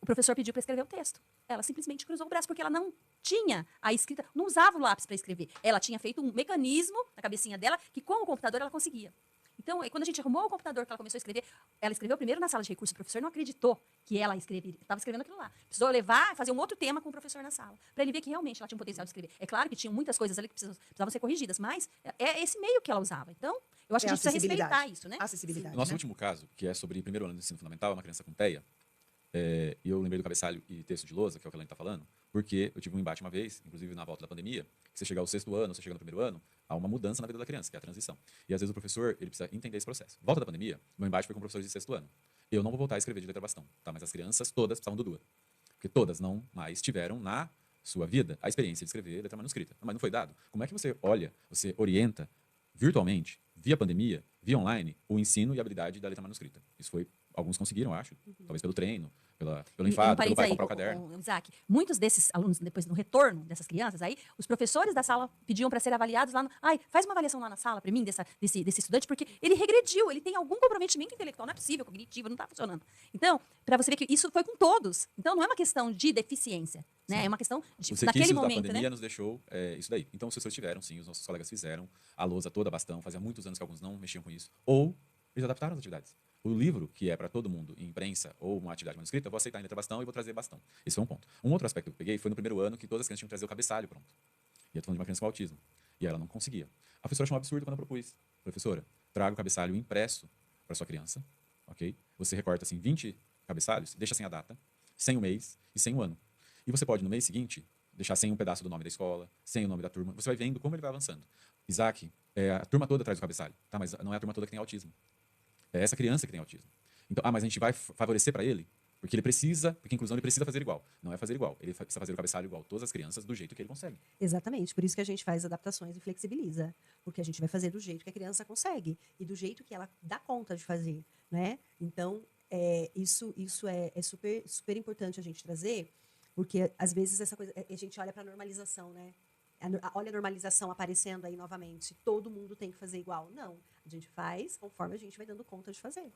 D: O professor pediu para escrever o texto. Ela simplesmente cruzou o braço, porque ela não tinha a escrita, não usava o lápis para escrever. Ela tinha feito um mecanismo na cabecinha dela que com o computador ela conseguia. Então, quando a gente arrumou o computador que ela começou a escrever, ela escreveu primeiro na sala de recursos. O professor não acreditou que ela estava escrevendo aquilo lá. Precisou levar, fazer um outro tema com o professor na sala, para ele ver que realmente ela tinha um potencial de escrever. É claro que tinham muitas coisas ali que precisavam ser corrigidas, mas é esse meio que ela usava. Então, eu acho que a gente precisa respeitar isso, né?
C: Acessibilidade.
A: O nosso último caso, que é sobre primeiro ano do ensino fundamental, é uma criança com TEA. E eu lembrei do cabeçalho e texto de lousa, que é o que a Elaine está falando, porque eu tive um embate uma vez, inclusive na volta da pandemia, que você chegar ao sexto ano, você chega no primeiro ano, há uma mudança na vida da criança, que é a transição. E às vezes o professor, ele precisa entender esse processo. Volta da pandemia, meu embate foi com professores de sexto ano. Eu não vou voltar a escrever de letra bastão, tá? Mas as crianças todas precisavam do DUA. Porque todas não mais tiveram na sua vida a experiência de escrever letra manuscrita. Mas não foi dado. Como é que você olha, você orienta virtualmente, via pandemia, via online, o ensino e a habilidade da letra manuscrita? Isso foi... Alguns conseguiram, eu acho. Talvez pelo treino, pelo enfado, pelo pai comprar o caderno.
D: Isaac, muitos desses alunos, depois no retorno dessas crianças, aí, os professores da sala pediam para serem avaliados lá. Faz uma avaliação lá na sala para mim, desse estudante, porque ele regrediu, ele tem algum comprometimento intelectual, não é possível, cognitivo, não está funcionando. Então, para você ver que isso foi com todos. Então, não é uma questão de deficiência, né? É uma questão de naquele momento,
A: da pandemia,
D: né?
A: nos deixou isso daí. Então, os professores tiveram, sim, os nossos colegas fizeram, a lousa toda, bastão, fazia muitos anos que alguns não mexiam com isso. Ou eles adaptaram as atividades. O livro, que é para todo mundo em imprensa ou uma atividade manuscrita, eu vou aceitar em letra bastão e vou trazer bastão. Esse foi um ponto. Um outro aspecto que eu peguei foi no primeiro ano que todas as crianças tinham que trazer o cabeçalho pronto. E eu tô falando de uma criança com autismo. E ela não conseguia. A professora achou um absurdo quando eu propus. Professora, traga o cabeçalho impresso para sua criança, ok? Você recorta assim 20 cabeçalhos, deixa sem a data, sem o mês e sem o ano. E você pode, no mês seguinte, deixar sem um pedaço do nome da escola, sem o nome da turma. Você vai vendo como ele vai avançando. Isaac, a turma toda traz o cabeçalho, tá? Mas não é a turma toda que tem autismo. É essa criança que tem autismo. Então, mas a gente vai favorecer para ele Porque porque inclusão ele precisa fazer igual. Não é fazer igual. Ele precisa fazer o cabeçalho igual todas as crianças do jeito que ele consegue.
B: Exatamente, por isso que a gente faz adaptações e flexibiliza, porque a gente vai fazer do jeito que a criança consegue e do jeito que ela dá conta de fazer, né? Então, isso é super, super importante a gente trazer, porque às vezes essa coisa, a gente olha para a normalização, né? Olha a normalização aparecendo aí novamente. Todo mundo tem que fazer igual. Não, a gente faz conforme a gente vai dando conta de fazer.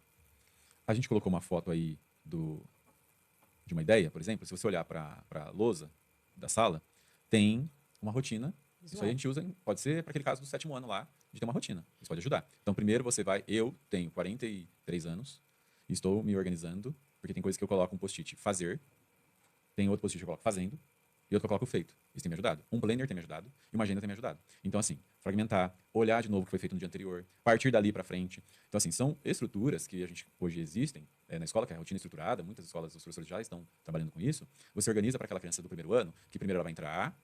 A: A gente colocou uma foto aí de uma ideia, por exemplo. Se você olhar para a lousa da sala, tem uma rotina. Isso aí a gente usa, pode ser para aquele caso do 7º ano lá, de ter uma rotina. Isso pode ajudar. Então, primeiro você vai. Eu tenho 43 anos, e estou me organizando, porque tem coisas que eu coloco um post-it fazer, tem outro post-it que eu coloco fazendo, e outro que eu coloco feito. Isso tem me ajudado. Um planner tem me ajudado e uma agenda tem me ajudado. Então, assim, fragmentar, olhar de novo o que foi feito no dia anterior, partir dali para frente. Então, assim, são estruturas que a gente hoje existem na escola, que é a rotina estruturada. Muitas escolas, os professores já estão trabalhando com isso. Você organiza para aquela criança do primeiro ano, que primeiro ela vai entrar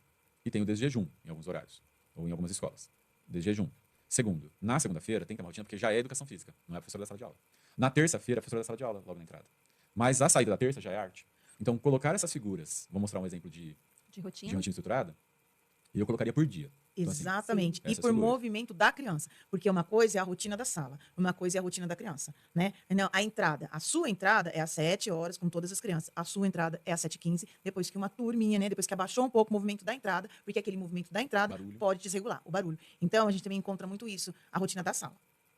A: e tem o desjejum em alguns horários, ou em algumas escolas. Desjejum. Segundo, na segunda-feira tem que ter uma rotina, porque já é educação física, não é a professora da sala de aula. Na terça-feira, a professora da sala de aula, logo na entrada. Mas a saída da terça já é arte. Então, colocar essas figuras, vou mostrar um exemplo de rotina estruturada, e eu colocaria por dia. Então, assim,
C: Exatamente. E
A: essas
C: por
A: figuras.
C: movimento da criança. Porque uma coisa é a rotina da sala, uma coisa é a rotina da criança, né? Não, a entrada, a sua entrada é às 7 horas com todas as crianças. A sua entrada é às 7h15, depois que uma turminha, né? Depois que abaixou um pouco o movimento da entrada, porque aquele movimento da entrada
A: Barulho.
C: pode desregular o barulho. Então, a gente também encontra muito isso, a rotina da sala.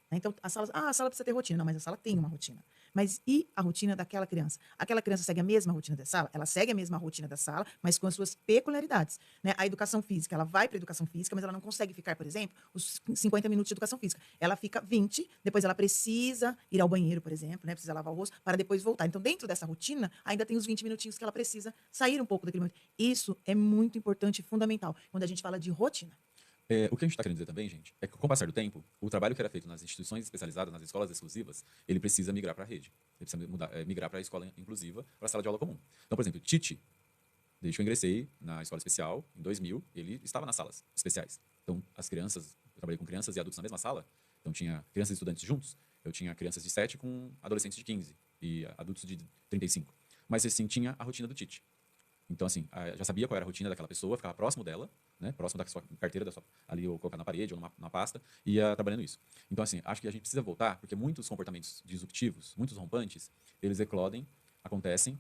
C: Né? Então, a sala precisa ter rotina. Não, mas a sala tem uma rotina. Mas e a rotina daquela criança? Aquela criança segue a mesma rotina da sala? Ela segue a mesma rotina da sala, mas com as suas peculiaridades. Né? A educação física, ela vai para a educação física, mas ela não consegue ficar, por exemplo, os 50 minutos de educação física. Ela fica 20, depois ela precisa ir ao banheiro, por exemplo, né? Precisa lavar o rosto, para depois voltar. Então, dentro dessa rotina, ainda tem os 20 minutinhos que ela precisa sair um pouco daquele momento. Isso é muito importante e fundamental quando a gente fala de rotina.
A: O que a gente está querendo dizer também, gente, é que com o passar do tempo, o trabalho que era feito nas instituições especializadas, nas escolas exclusivas, ele precisa migrar para a rede. Ele precisa migrar para a escola inclusiva, para a sala de aula comum. Então, por exemplo, Tite, desde que eu ingressei na escola especial, em 2000, ele estava nas salas especiais. Então, as crianças, eu trabalhei com crianças e adultos na mesma sala, então tinha crianças e estudantes juntos, eu tinha crianças de 7 com adolescentes de 15 e adultos de 35. Mas, assim, tinha a rotina do Tite. Então, assim, já sabia qual era a rotina daquela pessoa, ficava próximo dela, né, próximo da sua carteira, ali, ou colocar na parede ou na pasta, e ia trabalhando isso. Então, assim, acho que a gente precisa voltar, porque muitos comportamentos disruptivos, muitos rompantes, eles eclodem, acontecem,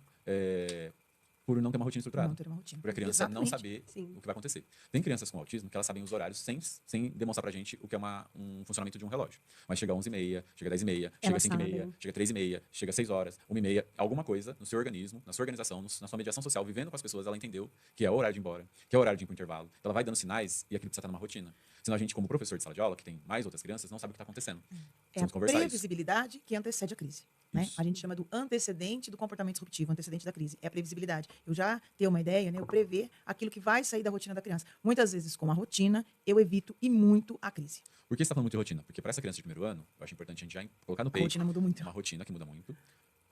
A: por não ter uma rotina estruturada.
C: Não ter uma rotina.
A: Por a criança não
C: Exatamente.
A: saber
B: Sim.
A: o que vai acontecer. Tem crianças com autismo que elas sabem os horários sem demonstrar pra gente o que é um funcionamento de um relógio. Mas chega 11h30, chega 10h30, chega 5h30,
B: sabem.
A: chega 3h30, chega 6 horas, 1h30, alguma coisa no seu organismo, na sua organização, na sua mediação social, vivendo com as pessoas, ela entendeu que é o horário de ir embora, que é o horário de ir pro intervalo. Então ela vai dando sinais e aquilo precisa estar numa rotina. Senão a gente, como professor de sala de aula, que tem mais outras crianças, não sabe o que está acontecendo.
C: É a
A: Precisamos conversar isso.
C: previsibilidade que antecede a crise. Né?
A: Isso.
C: A gente chama do antecedente do comportamento disruptivo, antecedente da crise. É a previsibilidade. Eu já tenho uma ideia, né? Eu prever aquilo que vai sair da rotina da criança. Muitas vezes, com a rotina, eu evito e muito a crise.
A: Por que você está falando muito de rotina? Porque para essa criança de primeiro ano, eu acho importante a gente já colocar no
C: A
A: peito
C: rotina mudou muito.
A: uma rotina que muda muito.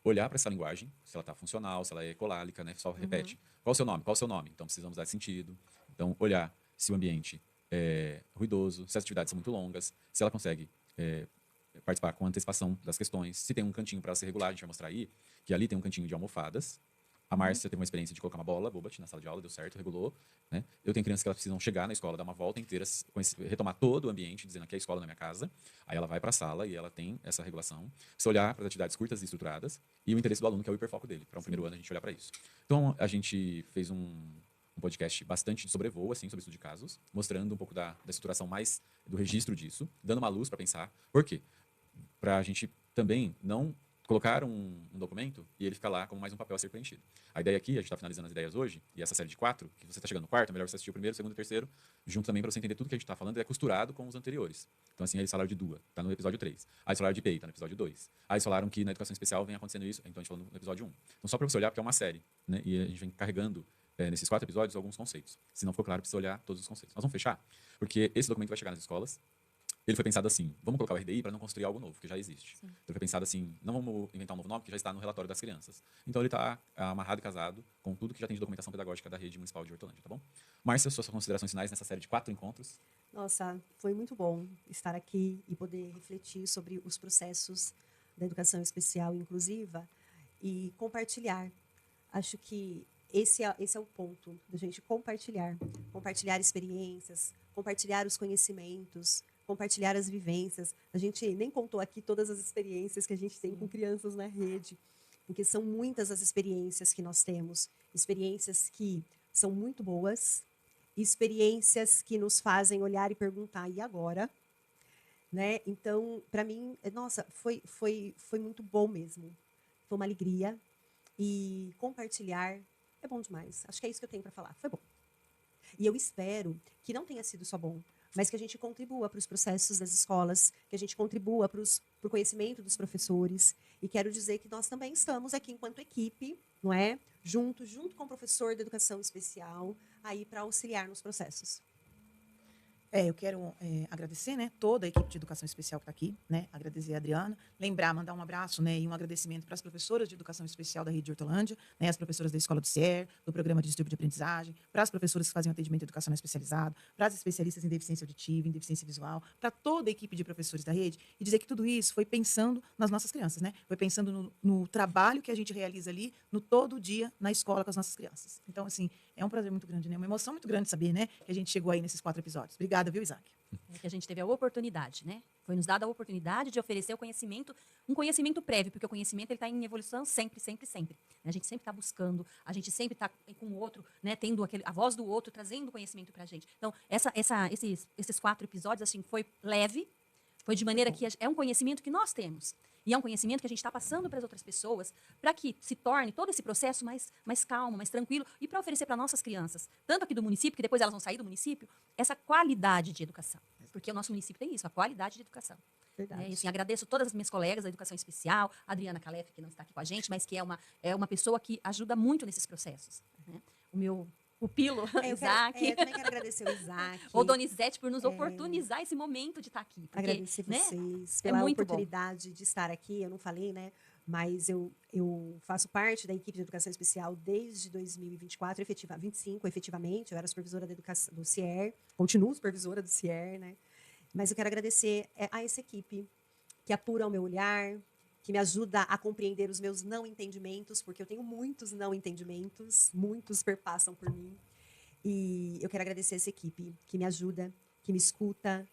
A: Olhar para essa linguagem, se ela está funcional, se ela é ecolálica, né? Só repete. Qual o seu nome? Qual o seu nome? Então, precisamos dar sentido. Então, olhar se o ambiente é ruidoso, se as atividades são muito longas, se ela consegue participar com antecipação das questões, se tem um cantinho para ser regular, a gente vai mostrar aí, que ali tem um cantinho de almofadas. A Márcia teve uma experiência de colocar uma bola, bobat, na sala de aula, deu certo, regulou. Né? Eu tenho crianças que elas precisam chegar na escola, dar uma volta inteira, retomar todo o ambiente, dizendo que a escola não é minha casa. Aí ela vai para a sala e ela tem essa regulação. Se olhar para as atividades curtas e estruturadas e o interesse do aluno, que é o hiperfoco dele. Para um primeiro ano, a gente olhar para isso. Então, a gente fez um podcast bastante de sobrevoo, assim, sobre estudo de casos, mostrando um pouco da estruturação mais do registro disso, dando uma luz para pensar. Por quê? Para a gente também não colocar um documento e ele ficar lá como mais um papel a ser preenchido. A ideia aqui, a gente está finalizando as ideias hoje, e essa série de 4, que você está chegando no quarto, é melhor você assistir o primeiro, o segundo e o terceiro, junto também para você entender tudo que a gente está falando, é costurado com os anteriores. Então, assim, aí salário de DUA, está no episódio 3. Aí salário de PEI, está no episódio 2. Aí falaram que na educação especial vem acontecendo isso, então a gente falou no episódio 1. Então, só para você olhar, porque é uma série, né? E a gente vem carregando nesses 4 episódios alguns conceitos. Se não ficou claro, precisa olhar todos os conceitos. Nós vamos fechar, porque esse documento vai chegar nas escolas. Ele foi pensado assim, vamos colocar o RDI para não construir algo novo, que já existe. Sim. Ele foi pensado assim, não vamos inventar um novo nome, que já está no relatório das crianças. Então ele está amarrado e casado com tudo que já tem de documentação pedagógica da rede municipal de Hortolândia, tá bom? Márcia, suas considerações finais nessa série de 4 encontros?
B: Nossa, foi muito bom estar aqui e poder refletir sobre os processos da educação especial e inclusiva. e compartilhar. Acho que esse é o ponto, da gente compartilhar. Compartilhar experiências, compartilhar os conhecimentos, compartilhar as vivências. A gente nem contou aqui todas as experiências que a gente tem com crianças na rede, porque são muitas as experiências que nós temos. Experiências que são muito boas, experiências que nos fazem olhar e perguntar, e agora? Né? Então, para mim, nossa, foi muito bom mesmo. Foi uma alegria. E compartilhar é bom demais. Acho que é isso que eu tenho para falar. Foi bom. E eu espero que não tenha sido só bom, mas que a gente contribua para os processos das escolas, que a gente contribua para o conhecimento dos professores. E quero dizer que nós também estamos aqui enquanto equipe, não é? Junto com o professor da educação especial, aí para auxiliar nos processos.
C: Eu quero agradecer, né, toda a equipe de educação especial que está aqui, né, agradecer a Adriana, mandar um abraço, né, e um agradecimento para as professoras de educação especial da Rede de Hortolândia, né, as professoras da Escola do CIER, do Programa de Distúrbio de Aprendizagem, para as professoras que fazem atendimento educacional especializado, para as especialistas em deficiência auditiva, em deficiência visual, para toda a equipe de professores da rede, e dizer que tudo isso foi pensando nas nossas crianças, né, foi pensando no trabalho que a gente realiza ali, no todo dia, na escola com as nossas crianças. Então, assim, é um prazer muito grande, né, uma emoção muito grande saber, né, que a gente chegou aí nesses 4 episódios. Obrigada, viu, Isaac?
D: Que a gente teve a oportunidade, né? Foi nos dada a oportunidade de oferecer o conhecimento, um conhecimento prévio, porque o conhecimento ele está em evolução sempre, sempre, sempre. A gente sempre está buscando, a gente sempre está com o outro, né? Tendo a voz do outro, trazendo conhecimento para a gente. Então, esses 4 episódios, assim, foi leve, foi de maneira que é um conhecimento que nós temos. E é um conhecimento que a gente está passando para as outras pessoas, para que se torne todo esse processo mais calmo, mais tranquilo, e para oferecer para nossas crianças, tanto aqui do município, que depois elas vão sair do município, essa qualidade de educação. Porque o nosso município tem isso, a qualidade de educação.
B: Verdade.
D: E assim, agradeço todas as minhas colegas da educação especial, a Adriana Calef, que não está aqui com a gente, mas que é uma pessoa que ajuda muito nesses processos. Né? O meu pupilo, Isaac.
B: Eu também quero agradecer o Isaac.
D: O Donizete por nos oportunizar esse momento de estar aqui. Porque,
B: agradecer
D: né,
B: vocês pela
D: muito
B: oportunidade de estar aqui. Eu não falei, né? Mas eu faço parte da equipe de educação especial desde 2024, 25, efetivamente. Eu era supervisora da educação do CIER, continuo supervisora do CIER, né? Mas eu quero agradecer a essa equipe que apura o meu olhar, que me ajuda a compreender os meus não entendimentos, porque eu tenho muitos não entendimentos, muitos perpassam por mim. E eu quero agradecer essa equipe que me ajuda, que me escuta,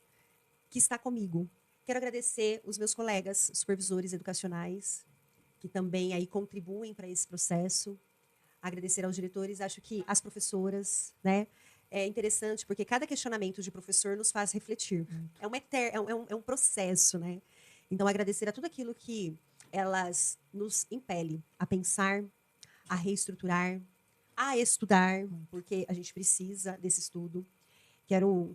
B: que está comigo. Quero agradecer os meus colegas supervisores educacionais, que também aí contribuem para esse processo. Agradecer aos diretores, acho que as professoras, né? É interessante, porque cada questionamento de professor nos faz refletir. É um processo, né? Então, agradecer a tudo aquilo que elas nos impelem a pensar, a reestruturar, a estudar, porque a gente precisa desse estudo.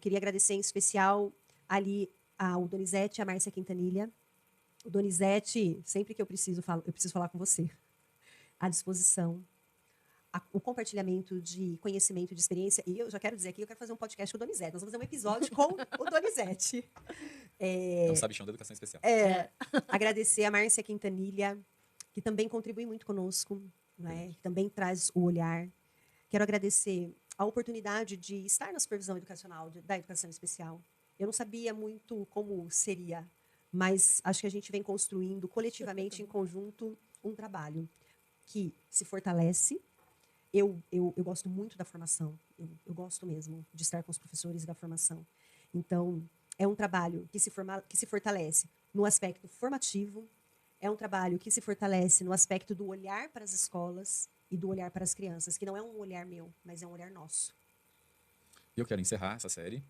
B: Queria agradecer em especial ali ao Donizete e a Márcia Quintanilha. O Donizete, sempre que eu preciso falar com você. À disposição. O compartilhamento de conhecimento, de experiência. E eu já quero dizer aqui, eu quero fazer um podcast com o Donizete. Nós vamos fazer um episódio com o Donizete.
A: É um sabichão da educação especial.
B: Agradecer a Márcia Quintanilha, que também contribui muito conosco, né? Que também traz o olhar. Quero agradecer a oportunidade de estar na supervisão educacional da educação especial. Eu não sabia muito como seria, mas acho que a gente vem construindo coletivamente, em conjunto, um trabalho que se fortalece. Eu gosto muito da formação, eu gosto mesmo de estar com os professores e da formação. Então, é um trabalho que se fortalece no aspecto formativo, é um trabalho que se fortalece no aspecto do olhar para as escolas e do olhar para as crianças, que não é um olhar meu, mas é um olhar nosso.
A: E eu quero encerrar essa série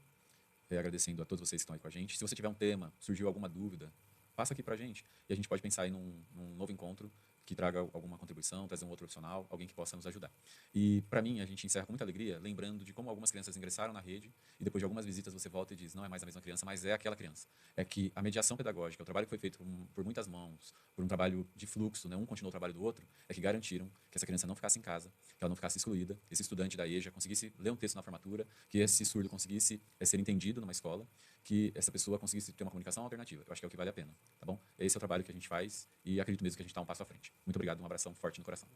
A: agradecendo a todos vocês que estão aí com a gente. Se você tiver um tema, surgiu alguma dúvida, passa aqui pra gente e a gente pode pensar em num novo encontro que traga alguma contribuição, trazer um outro profissional, alguém que possa nos ajudar. E, para mim, a gente encerra com muita alegria, lembrando de como algumas crianças ingressaram na rede e depois de algumas visitas você volta e diz, não é mais a mesma criança, mas é aquela criança. É que a mediação pedagógica, o trabalho que foi feito por muitas mãos, por um trabalho de fluxo, né, um continuou o trabalho do outro, é que garantiram que essa criança não ficasse em casa, que ela não ficasse excluída, esse estudante da EJA conseguisse ler um texto na formatura, que esse surdo conseguisse ser entendido numa escola, que essa pessoa conseguisse ter uma comunicação alternativa. Eu acho que é o que vale a pena, tá bom? Esse é o trabalho que a gente faz e acredito mesmo que a gente está um passo à frente. Muito obrigado, um abração forte no coração.